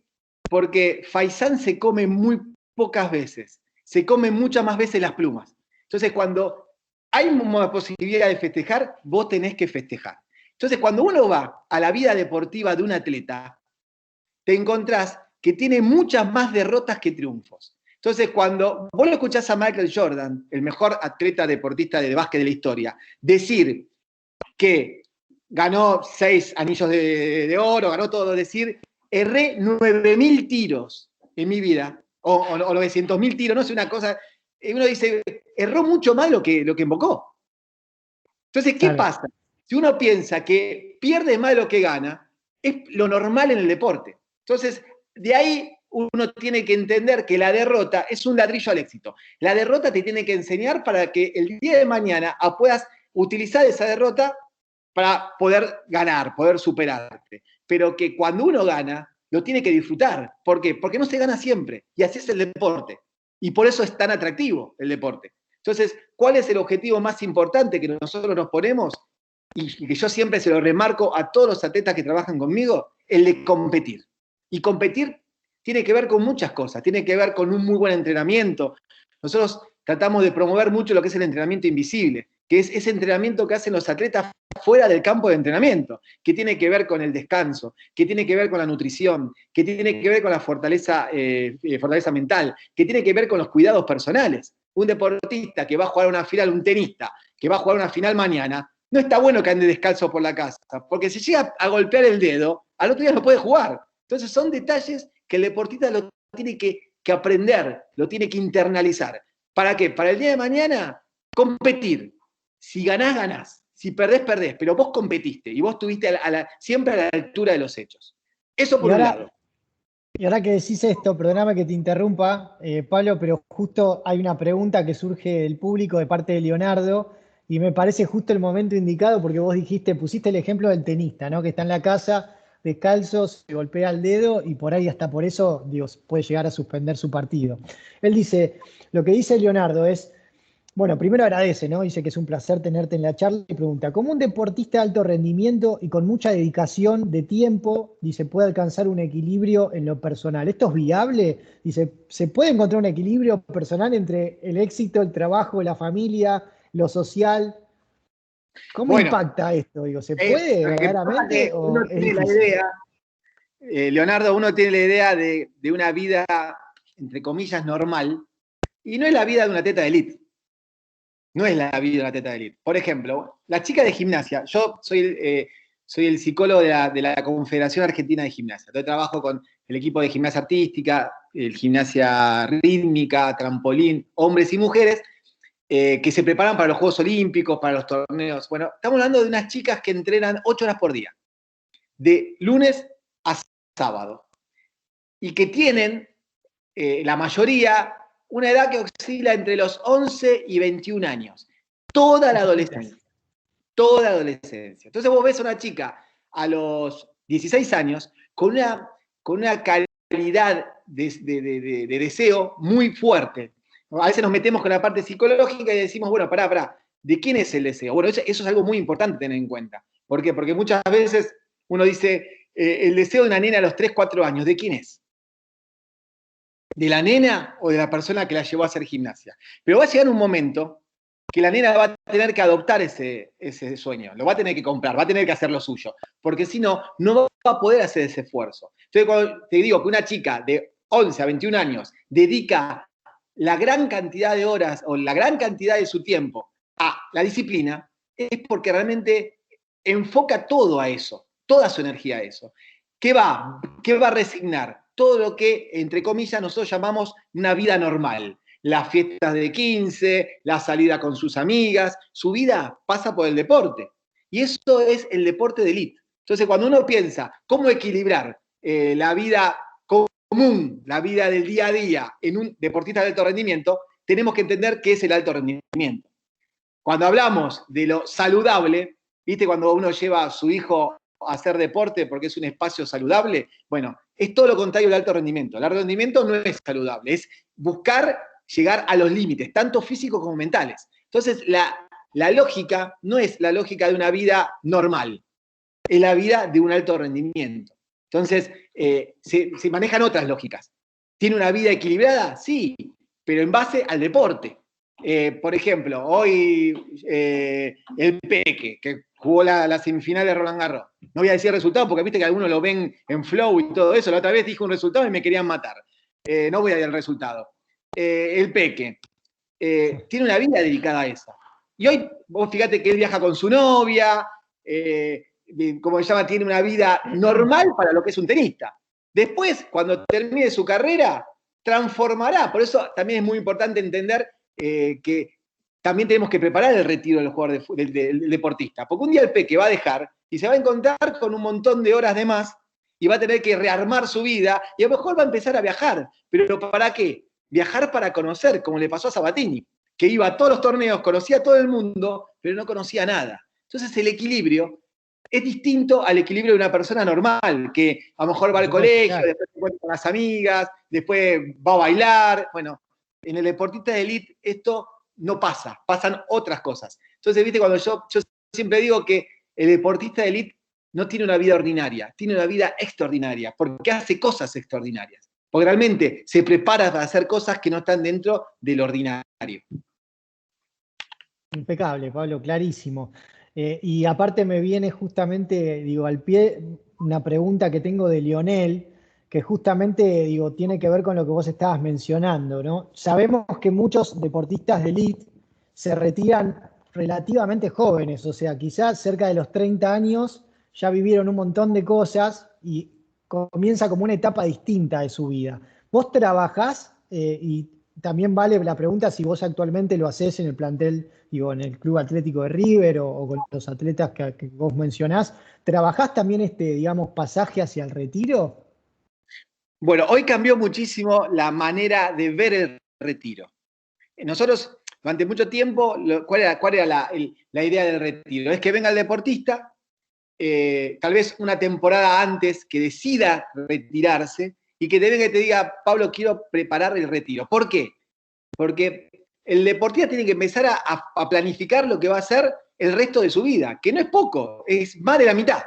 Porque Faisán se come muy pocas veces, se come muchas más veces las plumas. Entonces, cuando hay una posibilidad de festejar, vos tenés que festejar. Entonces, cuando uno va a la vida deportiva de un atleta, te encontrás que tiene muchas más derrotas que triunfos. Entonces, cuando vos lo escuchás a Michael Jordan, el mejor atleta deportista de básquet de la historia, decir que ganó 6 anillos de oro, ganó todo, decir, erré 9.000 tiros en mi vida, o 900.000 tiros, no sé, una cosa, uno dice, erró mucho más lo que invocó. Entonces, ¿qué Claro. pasa? Si uno piensa que pierde más de lo que gana, es lo normal en el deporte. Entonces, de ahí uno tiene que entender que la derrota es un ladrillo al éxito. La derrota te tiene que enseñar para que el día de mañana puedas utilizar esa derrota para poder ganar, poder superarte. Pero que cuando uno gana, lo tiene que disfrutar. ¿Por qué? Porque no se gana siempre. Y así es el deporte. Y por eso es tan atractivo el deporte. Entonces, ¿cuál es el objetivo más importante que nosotros nos ponemos? Y que yo siempre se lo remarco a todos los atletas que trabajan conmigo, el de competir. Y competir tiene que ver con muchas cosas, tiene que ver con un muy buen entrenamiento. Nosotros tratamos de promover mucho lo que es el entrenamiento invisible, que es ese entrenamiento que hacen los atletas fuera del campo de entrenamiento, que tiene que ver con el descanso, que tiene que ver con la nutrición, que tiene que ver con la fortaleza mental, que tiene que ver con los cuidados personales. Un deportista que va a jugar una final, un tenista que va a jugar una final mañana, no está bueno que ande descalzo por la casa, porque si llega a golpear el dedo, al otro día no puede jugar. Entonces son detalles que el deportista lo tiene que aprender, lo tiene que internalizar. ¿Para qué? Para el día de mañana competir. Si ganás, ganás. Si perdés, perdés. Pero vos competiste y vos estuviste siempre a la altura de los hechos. Eso por un lado. Y ahora que decís esto, perdóname que te interrumpa, Pablo, pero justo hay una pregunta que surge del público de parte de Leonardo y me parece justo el momento indicado porque vos pusiste el ejemplo del tenista, ¿no? Que está en la casa descalzo, se golpea el dedo y por ahí hasta por eso, Dios, puede llegar a suspender su partido. Él dice, lo que dice Leonardo es, bueno, primero agradece, ¿no? Dice que es un placer tenerte en la charla y pregunta, ¿cómo un deportista de alto rendimiento y con mucha dedicación de tiempo, dice, puede alcanzar un equilibrio en lo personal? ¿Esto es viable? Dice, ¿se puede encontrar un equilibrio personal entre el éxito, el trabajo, la familia, lo social? ¿Cómo Bueno, impacta esto? Digo, ¿se puede lo que pasa es verdaderamente que o uno es tiene la difícil? idea, Leonardo, uno tiene la idea de una vida, entre comillas, normal, y no es la vida de una atleta de élite. No es la vida de una atleta de élite. Por ejemplo, la chica de gimnasia, yo soy el psicólogo de la Confederación Argentina de Gimnasia. Entonces trabajo con el equipo de gimnasia artística, gimnasia rítmica, trampolín, hombres y mujeres, que se preparan para los Juegos Olímpicos, para los torneos. Bueno, estamos hablando de unas chicas que entrenan 8 horas por día, de lunes a sábado, y que tienen, la mayoría, una edad que oscila entre los 11 y 21 años. Toda la Chiquitas. adolescencia. toda adolescencia. Entonces vos ves a una chica a los 16 años con una calidad de deseo muy fuerte. A veces nos metemos con la parte psicológica y decimos, bueno, pará, ¿de quién es el deseo? Bueno, eso es algo muy importante tener en cuenta. ¿Por qué? Porque muchas veces uno dice, el deseo de una nena a los 3, 4 años, ¿de quién es? ¿De la nena o de la persona que la llevó a hacer gimnasia? Pero va a llegar un momento que la nena va a tener que adoptar ese sueño, lo va a tener que comprar, va a tener que hacer lo suyo, porque si no, no va a poder hacer ese esfuerzo. Entonces, cuando te digo que una chica de 11 a 21 años dedica la gran cantidad de horas o la gran cantidad de su tiempo a la disciplina, es porque realmente enfoca todo a eso, toda su energía a eso. ¿Qué va a resignar? Todo lo que, entre comillas, nosotros llamamos una vida normal. Las fiestas de 15, la salida con sus amigas, su vida pasa por el deporte. Y eso es el deporte de élite. Entonces, cuando uno piensa cómo equilibrar la vida común, la vida del día a día en un deportista de alto rendimiento, tenemos que entender qué es el alto rendimiento. Cuando hablamos de lo saludable, ¿viste? Cuando uno lleva a su hijo a hacer deporte porque es un espacio saludable, bueno, es todo lo contrario del alto rendimiento. El alto rendimiento no es saludable, es buscar llegar a los límites, tanto físicos como mentales. Entonces, la lógica no es la lógica de una vida normal, es la vida de un alto rendimiento. Entonces, se manejan otras lógicas. ¿Tiene una vida equilibrada? Sí, pero en base al deporte. Por ejemplo, hoy el Peque, que jugó la semifinal de Roland Garros. No voy a decir el resultado porque viste que algunos lo ven en flow y todo eso. La otra vez dijo un resultado y me querían matar. No voy a decir el resultado. El Peque tiene una vida dedicada a eso. Y hoy, vos fíjate que él viaja con su novia, como se llama, tiene una vida normal para lo que es un tenista. Después, cuando termine su carrera, transformará. Por eso también es muy importante entender que también tenemos que preparar el retiro del jugador del deportista. Porque un día el Peque va a dejar y se va a encontrar con un montón de horas de más y va a tener que rearmar su vida y a lo mejor va a empezar a viajar. ¿Pero para qué? Viajar para conocer, como le pasó a Sabatini, que iba a todos los torneos, conocía a todo el mundo, pero no conocía nada. Entonces el equilibrio es distinto al equilibrio de una persona normal, que a lo mejor va al colegio, después se encuentra con las amigas, después va a bailar. Bueno, en el deportista de élite esto no pasa, pasan otras cosas. Entonces, viste, cuando yo siempre digo que el deportista de élite no tiene una vida ordinaria, tiene una vida extraordinaria, porque hace cosas extraordinarias, porque realmente se prepara para hacer cosas que no están dentro del ordinario. Impecable, Pablo, clarísimo. Y aparte me viene justamente, digo, al pie una pregunta que tengo de Lionel, que justamente, digo, tiene que ver con lo que vos estabas mencionando, ¿no? Sabemos que muchos deportistas de élite se retiran relativamente jóvenes, o sea, quizás cerca de los 30 años ya vivieron un montón de cosas y comienza como una etapa distinta de su vida. Vos trabajás y también vale la pregunta si vos actualmente lo hacés en el plantel, digo, en el Club Atlético de River o con los atletas que vos mencionás. ¿Trabajás también digamos, pasaje hacia el retiro? Bueno, hoy cambió muchísimo la manera de ver el retiro. Nosotros, durante mucho tiempo, ¿cuál era la idea del retiro? Es que venga el deportista, tal vez una temporada antes que decida retirarse y que te venga y te diga, Pablo, quiero preparar el retiro. ¿Por qué? Porque el deportista tiene que empezar a planificar lo que va a hacer el resto de su vida, que no es poco, es más de la mitad.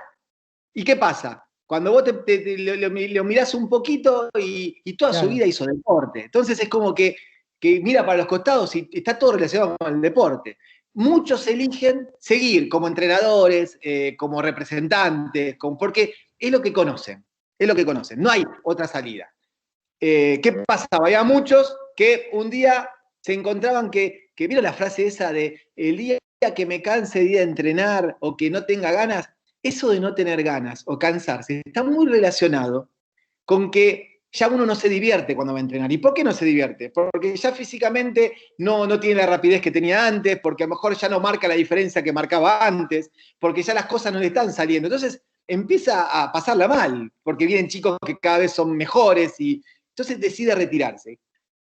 ¿Y qué pasa? Cuando vos lo mirás un poquito y toda su vida hizo deporte. Entonces es como que mira para los costados y está todo relacionado con el deporte. Muchos eligen seguir como entrenadores, como representantes, porque es lo que conocen, no hay otra salida. ¿Qué pasaba? Había muchos que un día se encontraban que ¿vieron la frase esa de el día que me canse de ir a entrenar o que no tenga ganas? Eso de no tener ganas o cansarse está muy relacionado con que ya uno no se divierte cuando va a entrenar. ¿Y por qué no se divierte? Porque ya físicamente no tiene la rapidez que tenía antes, porque a lo mejor ya no marca la diferencia que marcaba antes, porque ya las cosas no le están saliendo. Entonces empieza a pasarla mal, porque vienen chicos que cada vez son mejores y entonces decide retirarse.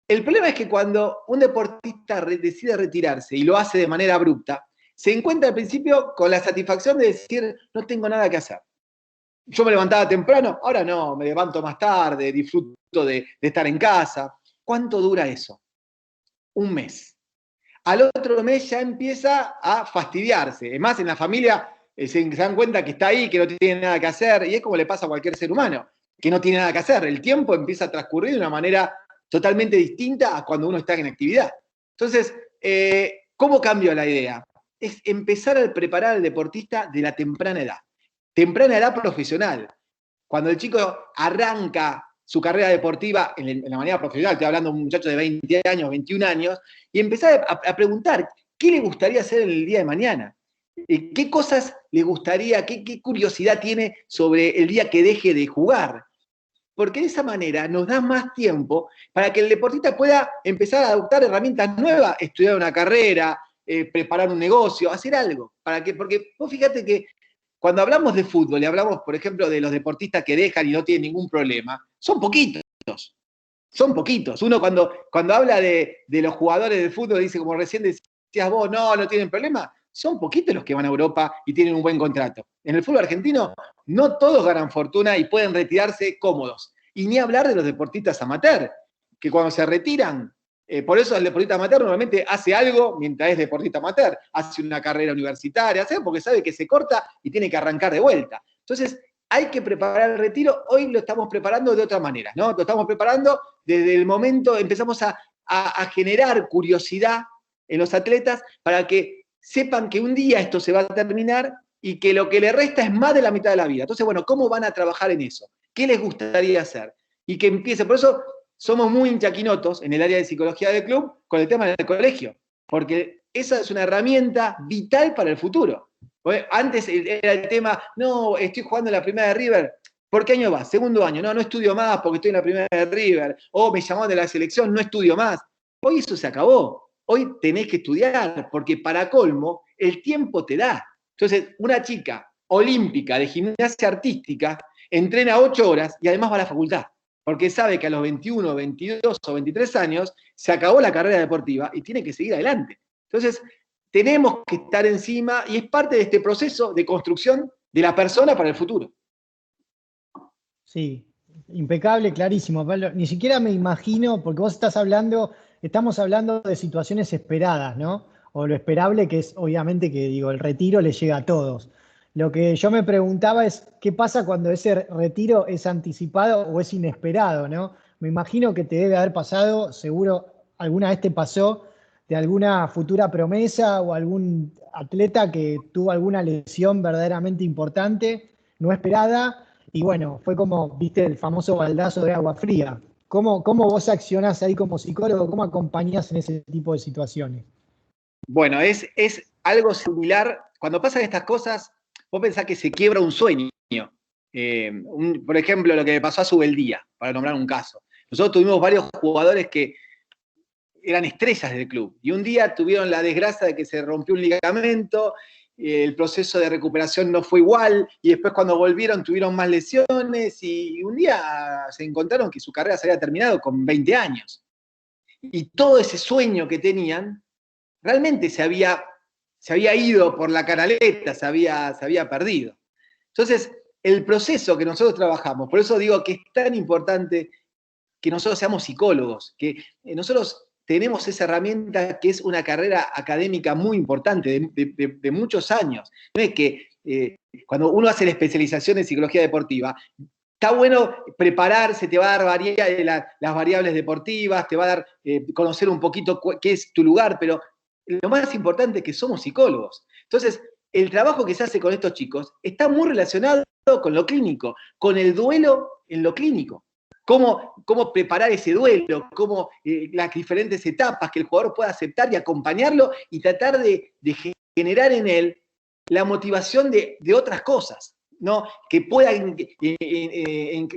El problema es que cuando un deportista decide retirarse y lo hace de manera abrupta, se encuentra al principio con la satisfacción de decir, no tengo nada que hacer. Yo me levantaba temprano, ahora no, me levanto más tarde, disfruto de estar en casa. ¿Cuánto dura eso? Un mes. Al otro mes ya empieza a fastidiarse. Es más, en la familia se dan cuenta que está ahí, que no tiene nada que hacer, y es como le pasa a cualquier ser humano, que no tiene nada que hacer. El tiempo empieza a transcurrir de una manera totalmente distinta a cuando uno está en actividad. Entonces, ¿cómo cambio la idea? Es empezar a preparar al deportista de la temprana edad profesional. Cuando el chico arranca su carrera deportiva en la manera profesional, estoy hablando de un muchacho de 20 años, 21 años, y empezar a preguntar qué le gustaría hacer en el día de mañana, qué cosas le gustaría, qué curiosidad tiene sobre el día que deje de jugar. Porque de esa manera nos da más tiempo para que el deportista pueda empezar a adoptar herramientas nuevas, estudiar una carrera, preparar un negocio, hacer algo. Porque vos fíjate que cuando hablamos de fútbol y hablamos, por ejemplo, de los deportistas que dejan y no tienen ningún problema, son poquitos. Son poquitos. Uno cuando habla de los jugadores de fútbol dice, como recién decías vos, no tienen problema. Son poquitos los que van a Europa y tienen un buen contrato. En el fútbol argentino no todos ganan fortuna y pueden retirarse cómodos. Y ni hablar de los deportistas amateur, que cuando se retiran, por eso el deportista amateur normalmente hace algo mientras es deportista amateur, hace una carrera universitaria, hace porque sabe que se corta y tiene que arrancar de vuelta. Entonces, hay que preparar el retiro, hoy lo estamos preparando de otra manera, ¿no? Lo estamos preparando desde el momento, empezamos a generar curiosidad en los atletas para que sepan que un día esto se va a terminar y que lo que le resta es más de la mitad de la vida. Entonces, bueno, ¿cómo van a trabajar en eso? ¿Qué les gustaría hacer? Y que empiece, por eso somos muy hinchaquinotos en el área de psicología del club con el tema del colegio, porque esa es una herramienta vital para el futuro. Antes era el tema, no, estoy jugando en la primera de River. ¿Por qué año vas? Segundo año. No estudio más porque estoy en la primera de River. O me llamaron de la selección, no estudio más. Hoy eso se acabó. Hoy tenés que estudiar porque para colmo el tiempo te da. Entonces, una chica olímpica de gimnasia artística entrena 8 horas y además va a la facultad. Porque sabe que a los 21, 22 o 23 años se acabó la carrera deportiva y tiene que seguir adelante. Entonces, tenemos que estar encima y es parte de este proceso de construcción de la persona para el futuro. Sí, impecable, clarísimo, Pablo. Ni siquiera me imagino, porque vos estamos hablando de situaciones esperadas, ¿no? O lo esperable que es, obviamente, que digo, el retiro le llega a todos. Lo que yo me preguntaba es, ¿qué pasa cuando ese retiro es anticipado o es inesperado, ¿no? Me imagino que te debe haber pasado, seguro alguna vez te pasó, de alguna futura promesa o algún atleta que tuvo alguna lesión verdaderamente importante, no esperada, y bueno, fue como, viste, el famoso baldazo de agua fría. ¿Cómo vos accionás ahí como psicólogo? ¿Cómo acompañás en ese tipo de situaciones? Bueno, es algo similar. Cuando pasan estas cosas, vos pensás que se quiebra un sueño. Por ejemplo, lo que le pasó a Subeldía, para nombrar un caso. Nosotros tuvimos varios jugadores que eran estrellas del club. Y un día tuvieron la desgracia de que se rompió un ligamento, el proceso de recuperación no fue igual, y después cuando volvieron tuvieron más lesiones, y un día se encontraron que su carrera se había terminado con 20 años. Y todo ese sueño que tenían, realmente se había ido por la canaleta, se había perdido. Entonces, el proceso que nosotros trabajamos, por eso digo que es tan importante que nosotros seamos psicólogos, que nosotros tenemos esa herramienta que es una carrera académica muy importante, de muchos años. No es que cuando uno hace la especialización en psicología deportiva, está bueno prepararse, te va a dar las variables deportivas, te va a dar conocer un poquito qué es tu lugar, pero lo más importante es que somos psicólogos. Entonces, el trabajo que se hace con estos chicos está muy relacionado con lo clínico, con el duelo en lo clínico. Cómo preparar ese duelo, cómo las diferentes etapas que el jugador pueda aceptar y acompañarlo y tratar de generar en él la motivación de otras cosas, ¿no? Que pueda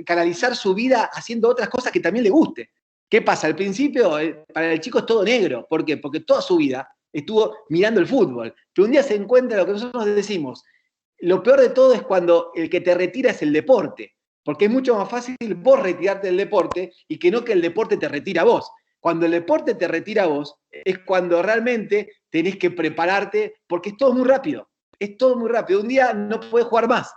canalizar su vida haciendo otras cosas que también le guste. ¿Qué pasa? Al principio, para el chico es todo negro. ¿Por qué? Porque toda su vida estuvo mirando el fútbol. Pero un día se encuentra lo que nosotros decimos. Lo peor de todo es cuando el que te retira es el deporte. Porque es mucho más fácil vos retirarte del deporte y que no que el deporte te retira a vos. Cuando el deporte te retira a vos, es cuando realmente tenés que prepararte, porque es todo muy rápido. Es todo muy rápido. Un día no podés jugar más.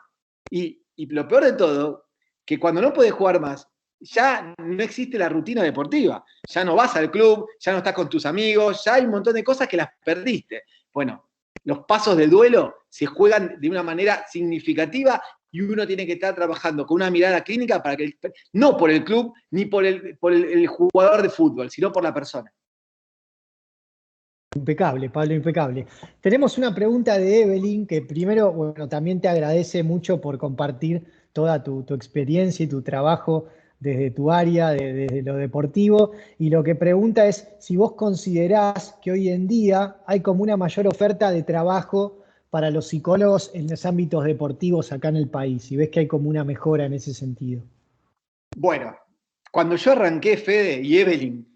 Y lo peor de todo, que cuando no podés jugar más, ya no existe la rutina deportiva. Ya no vas al club, ya no estás con tus amigos, ya hay un montón de cosas que las perdiste. Bueno, los pasos del duelo se juegan de una manera significativa y uno tiene que estar trabajando con una mirada clínica para que, no por el club ni por el jugador de fútbol, sino por la persona. Impecable, Pablo, impecable. Tenemos una pregunta de Evelyn, que primero, bueno, también te agradece mucho por compartir toda tu experiencia y tu trabajo desde tu área, desde lo deportivo. Y lo que pregunta es si vos considerás que hoy en día hay como una mayor oferta de trabajo para los psicólogos en los ámbitos deportivos acá en el país, si ves que hay como una mejora en ese sentido. Bueno, cuando yo arranqué, Fede y Evelyn,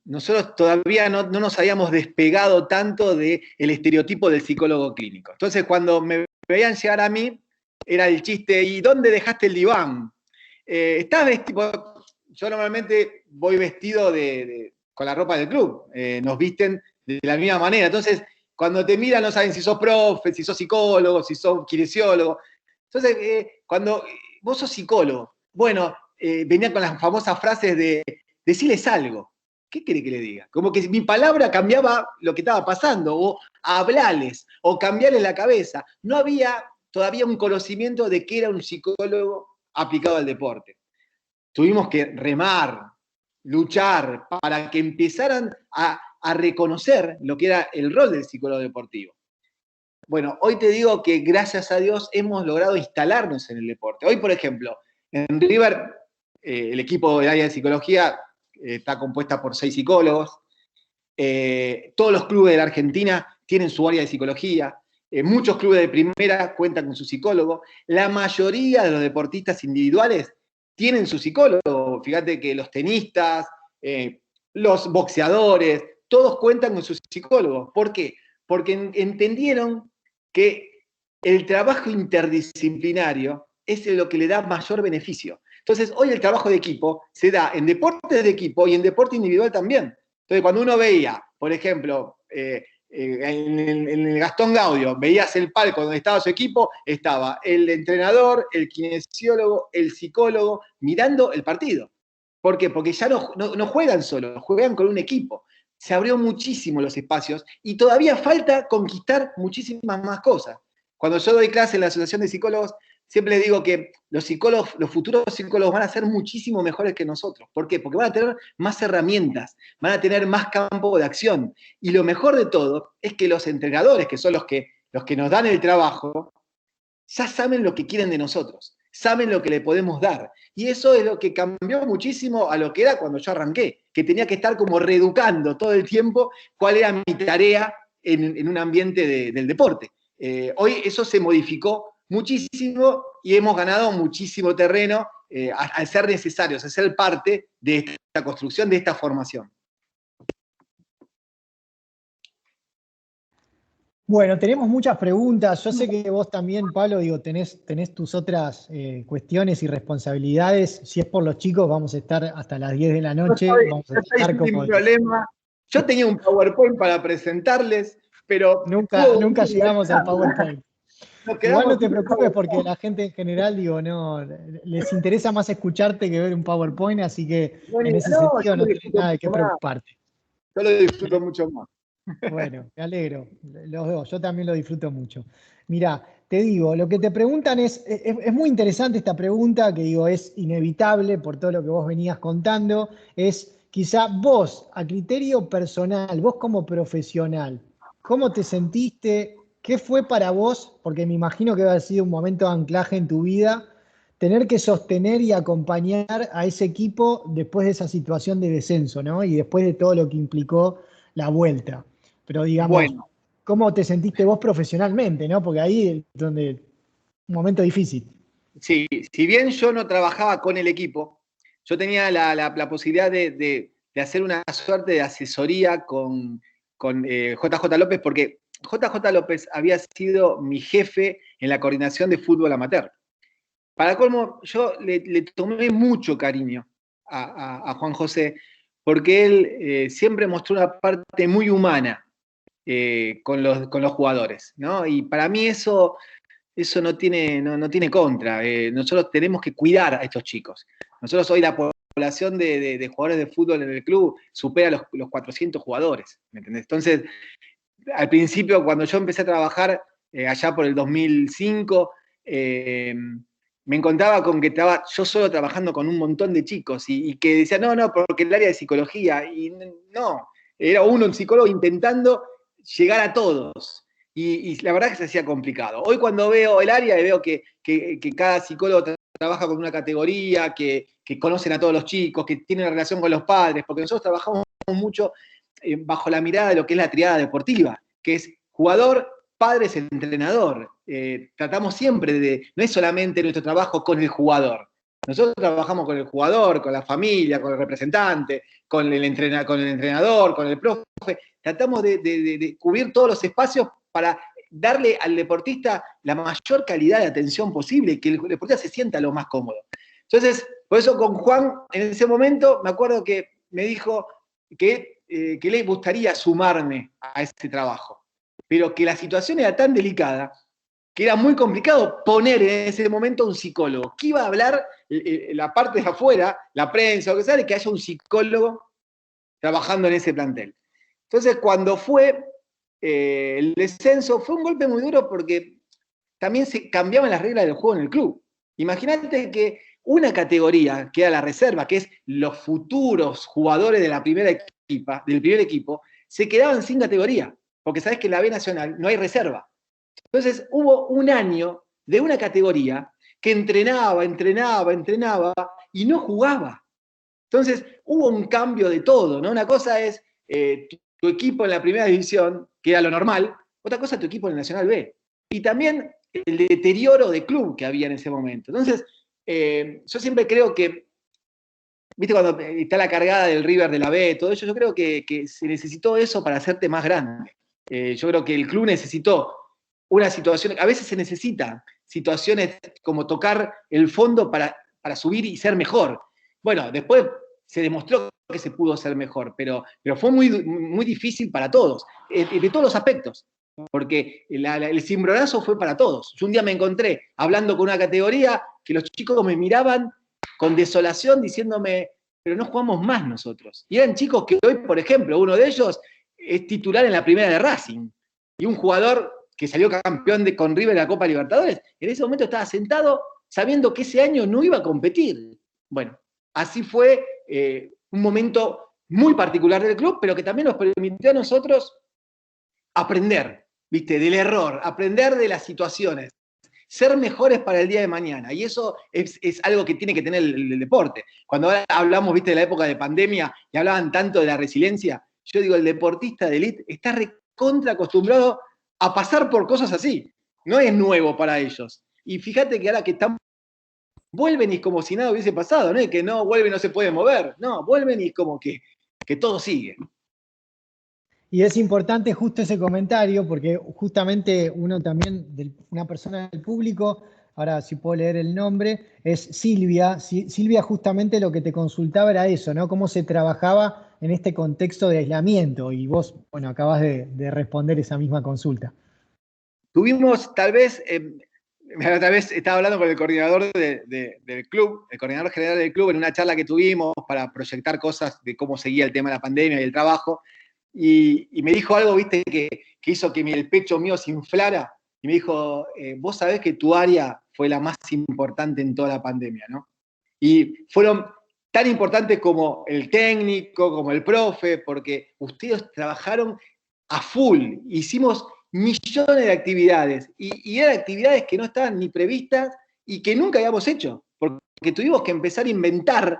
nosotros todavía no nos habíamos despegado tanto del estereotipo del psicólogo clínico. Entonces, cuando me veían llegar a mí, era el chiste, ¿y dónde dejaste el diván? ¿Estás vestido? Yo normalmente voy vestido con la ropa del club, nos visten de la misma manera. Entonces, cuando te miran no saben si sos profe, si sos psicólogo, si sos kinesiólogo. Entonces, cuando vos sos psicólogo, bueno, venía con las famosas frases de decirles algo. ¿Qué quiere que le diga? Como que mi palabra cambiaba lo que estaba pasando, o hablarles, o cambiarles la cabeza. No había todavía un conocimiento de qué era un psicólogo aplicado al deporte. Tuvimos que remar, luchar, para que empezaran a reconocer lo que era el rol del psicólogo deportivo. Bueno, hoy te digo que gracias a Dios hemos logrado instalarnos en el deporte. Hoy, por ejemplo, en River, el equipo del área de psicología está compuesta por 6 psicólogos. Todos los clubes de la Argentina tienen su área de psicología. Muchos clubes de primera cuentan con su psicólogo. La mayoría de los deportistas individuales tienen su psicólogo. Fíjate que los tenistas, los boxeadores, todos cuentan con su psicólogo. ¿Por qué? Porque entendieron que el trabajo interdisciplinario es lo que le da mayor beneficio. Entonces, hoy el trabajo de equipo se da en deportes de equipo y en deporte individual también. Entonces, cuando uno veía, por ejemplo, en el Gastón Gaudio, veías el palco donde estaba su equipo, estaba el entrenador, el kinesiólogo, el psicólogo, mirando el partido. ¿Por qué? Porque ya no juegan solo, juegan con un equipo. Se abrió muchísimo los espacios y todavía falta conquistar muchísimas más cosas. Cuando yo doy clase en la Asociación de Psicólogos, siempre digo que los futuros psicólogos van a ser muchísimo mejores que nosotros. ¿Por qué? Porque van a tener más herramientas, van a tener más campo de acción. Y lo mejor de todo es que los entrenadores, que son los que nos dan el trabajo, ya saben lo que quieren de nosotros, saben lo que le podemos dar. Y eso es lo que cambió muchísimo a lo que era cuando yo arranqué, que tenía que estar como reeducando todo el tiempo cuál era mi tarea en un ambiente del deporte. Hoy eso se modificó muchísimo y hemos ganado muchísimo terreno al ser necesarios, al ser parte de esta construcción, de esta formación. Bueno, tenemos muchas preguntas. Yo sé que vos también, Pablo, digo, tenés tus otras cuestiones y responsabilidades. Si es por los chicos, vamos a estar hasta las 10 de la noche. Vamos a estar Sin como... problema. Yo tenía un PowerPoint para presentarles, pero Nunca llegamos al PowerPoint. Igual no te preocupes porque la gente en general, digo, no, les interesa más escucharte que ver un PowerPoint, así que en ese sentido no tenés nada de qué preocuparte. Yo lo disfruto mucho más. Bueno, me alegro, los dos, yo también lo disfruto mucho. Mirá, te digo, lo que te preguntan es muy interesante esta pregunta, que digo, es inevitable por todo lo que vos venías contando, es quizá vos, a criterio personal, vos como profesional, ¿cómo te sentiste? ¿Qué fue para vos? Porque me imagino que va a haber sido un momento de anclaje en tu vida, tener que sostener y acompañar a ese equipo después de esa situación de descenso, ¿no? Y después de todo lo que implicó la vuelta. Pero digamos, Bueno, ¿cómo te sentiste vos profesionalmente, no? Porque ahí es donde un momento difícil. sí, si bien yo no trabajaba con el equipo, yo tenía la posibilidad de hacer una suerte de asesoría con JJ López, porque JJ López había sido mi jefe en la coordinación de fútbol amateur. Para colmo, yo le tomé mucho cariño a Juan José, porque él siempre mostró una parte muy humana con los jugadores, ¿no? Y para mí eso no tiene contra. Nosotros tenemos que cuidar a estos chicos. Nosotros hoy la población de jugadores de fútbol en el club supera los 400 jugadores, ¿me entendés? Entonces, al principio, cuando yo empecé a trabajar, allá por el 2005, me encontraba con que estaba yo solo trabajando con un montón de chicos y que decían, no, porque el área de psicología, y no, era un psicólogo intentando llegar a todos. Y la verdad que se hacía complicado. Hoy cuando veo el área y veo que cada psicólogo trabaja con una categoría, que conocen a todos los chicos, que tienen relación con los padres, porque nosotros trabajamos mucho bajo la mirada de lo que es la triada deportiva, que es jugador, padres, entrenador. Tratamos siempre no es solamente nuestro trabajo con el jugador. Nosotros trabajamos con el jugador, con la familia, con el representante, con el entrenador, con el profe. Tratamos de cubrir todos los espacios para darle al deportista la mayor calidad de atención posible y que el deportista se sienta lo más cómodo. Entonces, por eso con Juan, en ese momento, me acuerdo que me dijo que le gustaría sumarme a ese trabajo, pero que la situación era tan delicada que era muy complicado poner en ese momento un psicólogo. ¿Qué iba a hablar la parte de afuera, la prensa, o que sea, de que haya un psicólogo trabajando en ese plantel? Entonces, cuando fue el descenso, fue un golpe muy duro porque también se cambiaban las reglas del juego en el club. Imagínate que una categoría, que era la reserva, que es los futuros jugadores de la del primer equipo, se quedaban sin categoría, porque sabés que en la B Nacional no hay reserva. Entonces hubo un año de una categoría que entrenaba y no jugaba. Entonces hubo un cambio de todo, ¿no? Una cosa es tu equipo en la primera división, que era lo normal, otra cosa es tu equipo en el Nacional B. Y también el deterioro de club que había en ese momento. Entonces, yo siempre creo que, viste, cuando está la cargada del River de la B, todo eso, yo creo que se necesitó eso para hacerte más grande. Yo creo que el club necesitó una situación, a veces se necesitan situaciones como tocar el fondo para subir y ser mejor. Bueno, después se demostró que se pudo ser mejor, pero fue muy difícil para todos, de todos los aspectos, porque el cimbronazo fue para todos. Yo un día me encontré hablando con una categoría que los chicos me miraban con desolación diciéndome, pero no jugamos más nosotros. Y eran chicos que hoy, por ejemplo, uno de ellos es titular en la primera de Racing, y un jugador que salió campeón con River en la Copa Libertadores, en ese momento estaba sentado sabiendo que ese año no iba a competir. Bueno, así fue un momento muy particular del club, pero que también nos permitió a nosotros aprender, ¿viste? Del error, aprender de las situaciones, ser mejores para el día de mañana. Y eso es algo que tiene que tener el deporte. Cuando ahora hablamos, ¿viste?, de la época de pandemia y hablaban tanto de la resiliencia, yo digo, el deportista de élite está recontra acostumbrado a pasar por cosas así. No es nuevo para ellos. Y fíjate que ahora que están, vuelven y es como si nada hubiese pasado, no es que no, vuelven y no se puede mover. No, vuelven y es como que todo sigue. Y es importante justo ese comentario, porque justamente uno también, una persona del público, ahora si puedo leer el nombre, es Silvia. Silvia justamente lo que te consultaba era eso, ¿no? Cómo se trabajaba en este contexto de aislamiento, y vos, bueno, acabas de responder esa misma consulta. Tuvimos, tal vez estaba hablando con el coordinador del club, el coordinador general del club, en una charla que tuvimos para proyectar cosas de cómo seguía el tema de la pandemia y el trabajo, y me dijo algo, viste, que hizo que el pecho mío se inflara, y me dijo, vos sabés que tu área fue la más importante en toda la pandemia, ¿no? Y fueron tan importantes como el técnico, como el profe, porque ustedes trabajaron a full, hicimos millones de actividades, y eran actividades que no estaban ni previstas y que nunca habíamos hecho, porque tuvimos que empezar a inventar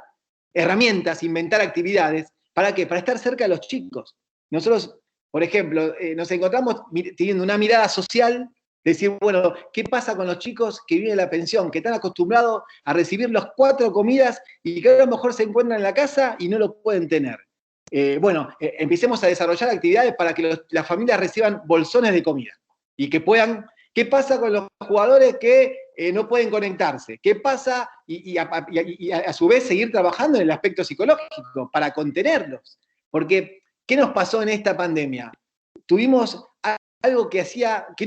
herramientas, inventar actividades, ¿para qué? Para estar cerca de los chicos. Nosotros, por ejemplo, nos encontramos teniendo una mirada social, decir, bueno, ¿qué pasa con los chicos que viven en la pensión, que están acostumbrados a recibir las 4 comidas y que a lo mejor se encuentran en la casa y no lo pueden tener? Empecemos a desarrollar actividades para que las familias reciban bolsones de comida y que puedan. ¿Qué pasa con los jugadores que no pueden conectarse? ¿Qué pasa? Y a su vez seguir trabajando en el aspecto psicológico para contenerlos. Porque, ¿qué nos pasó en esta pandemia? tuvimos algo que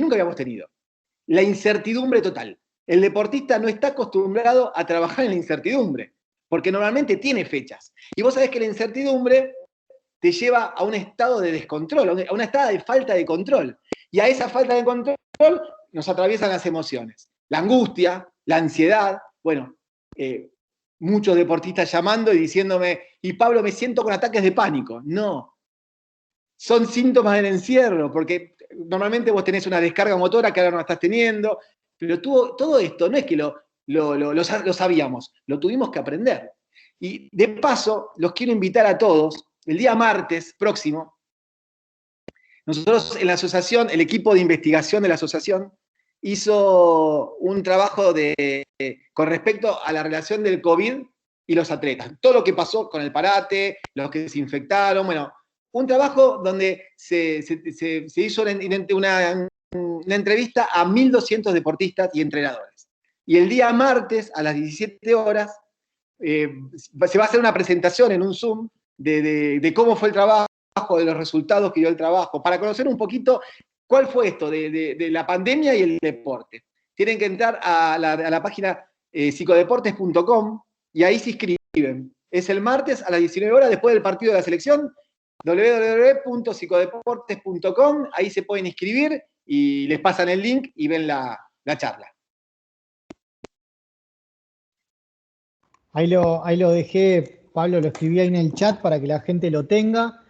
nunca habíamos tenido, la incertidumbre total. El deportista no está acostumbrado a trabajar en la incertidumbre, porque normalmente tiene fechas. Y vos sabés que la incertidumbre te lleva a un estado de descontrol, a un estado de falta de control. Y a esa falta de control nos atraviesan las emociones. La angustia, la ansiedad, bueno, muchos deportistas llamando y diciéndome, y Pablo, me siento con ataques de pánico. No, son síntomas del encierro, porque normalmente vos tenés una descarga motora que ahora no la estás teniendo, pero todo esto no es que lo sabíamos, lo tuvimos que aprender. Y de paso, los quiero invitar a todos, el día martes próximo, nosotros en la asociación, el equipo de investigación de la asociación, hizo un trabajo con respecto a la relación del COVID y los atletas. Todo lo que pasó con el parate, los que se infectaron, bueno, un trabajo donde se hizo una entrevista a 1.200 deportistas y entrenadores. Y el día martes a las 17 horas se va a hacer una presentación en un Zoom de cómo fue el trabajo, de los resultados que dio el trabajo, para conocer un poquito cuál fue esto de la pandemia y el deporte. Tienen que entrar a la página psicodeportes.com y ahí se inscriben. Es el martes a las 19 horas después del partido de la selección, www.psicodeportes.com, ahí se pueden inscribir y les pasan el link y ven la charla. Ahí lo dejé, Pablo, lo escribí ahí en el chat para que la gente lo tenga.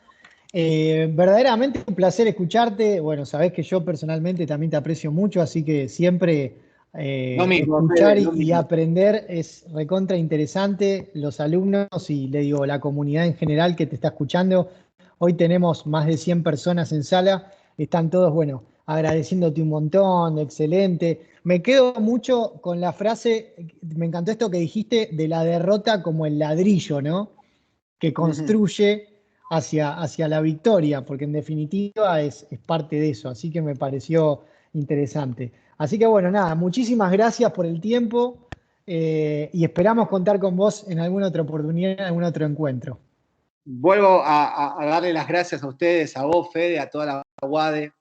Verdaderamente un placer escucharte. Bueno, sabés que yo personalmente también te aprecio mucho, así que siempre escuchar y aprender es recontra interesante. Los alumnos y le digo, la comunidad en general que te está escuchando. Hoy tenemos más de 100 personas en sala. Están todos, bueno, agradeciéndote un montón, excelente. Me quedo mucho con la frase, me encantó esto que dijiste de la derrota como el ladrillo, ¿no? Que construye hacia la victoria, porque en definitiva es parte de eso, así que me pareció interesante. Así que bueno, nada, muchísimas gracias por el tiempo y esperamos contar con vos en alguna otra oportunidad, en algún otro encuentro. Vuelvo a darle las gracias a ustedes, a vos, Fede, a toda la UADE,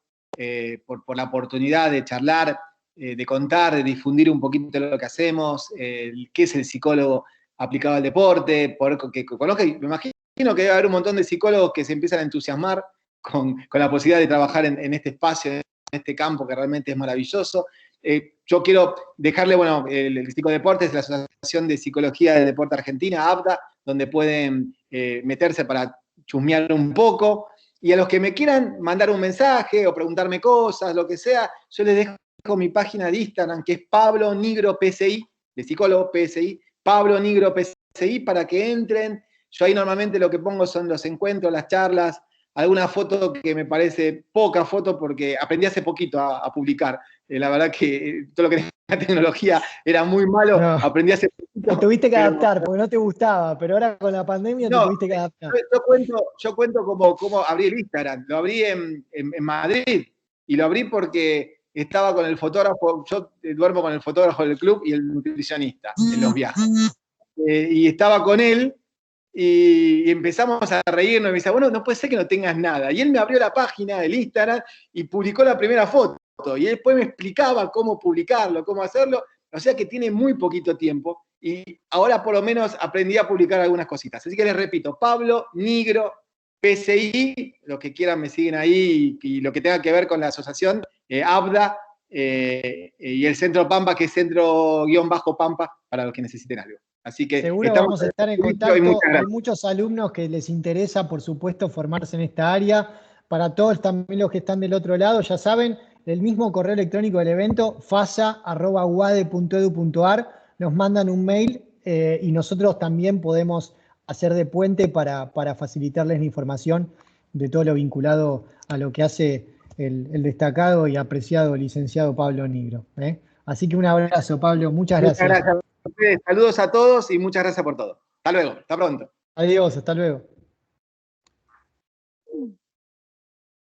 por la oportunidad de charlar, de contar, de difundir un poquito lo que hacemos, qué es el psicólogo aplicado al deporte, que conozca, me imagino que debe haber un montón de psicólogos que se empiezan a entusiasmar con la posibilidad de trabajar en este espacio, en este campo que realmente es maravilloso. Yo quiero dejarle, bueno, el Psicodeportes, la Asociación de Psicología del Deporte Argentina, ABDA, donde pueden meterse para chusmear un poco. Y a los que me quieran mandar un mensaje o preguntarme cosas, lo que sea, yo les dejo mi página de Instagram, que es Pablo Nigro PSI, de psicólogo PSI, Pablo Nigro PSI, para que entren. Yo ahí normalmente lo que pongo son los encuentros, las charlas, alguna foto que me parece poca foto porque aprendí hace poquito a publicar. La verdad que todo lo que era la tecnología era muy malo, No, aprendí hace poquito. te tuviste que adaptar porque no te gustaba, pero ahora con la pandemia te tuviste que adaptar. Yo cuento cómo abrí el Instagram. Lo abrí en Madrid y lo abrí porque estaba con el fotógrafo, yo duermo con el fotógrafo del club y el nutricionista en los viajes. Y estaba con él y empezamos a reírnos y me dice, bueno, no puede ser que no tengas nada. Y él me abrió la página del Instagram y publicó la primera foto. Y después me explicaba cómo publicarlo, cómo hacerlo. O sea que tiene muy poquito tiempo y ahora por lo menos aprendí a publicar algunas cositas. Así que les repito, Pablo Nigro PSI, los que quieran me siguen ahí y lo que tenga que ver con la asociación, ABDA, y el Centro Pampa, que es Centro-Pampa, para los que necesiten algo. Así que seguro vamos a estar en contacto. Hay muchos alumnos que les interesa, por supuesto, formarse en esta área. Para todos también los que están del otro lado, ya saben, el mismo correo electrónico del evento, fasa@uade.edu.ar, nos mandan un mail y nosotros también podemos hacer de puente para facilitarles la información de todo lo vinculado a lo que hace el destacado y apreciado licenciado Pablo Nigro. Así que un abrazo, Pablo, muchas gracias. Muchas gracias a ustedes, saludos a todos y muchas gracias por todo. Hasta luego, hasta pronto. Adiós, hasta luego.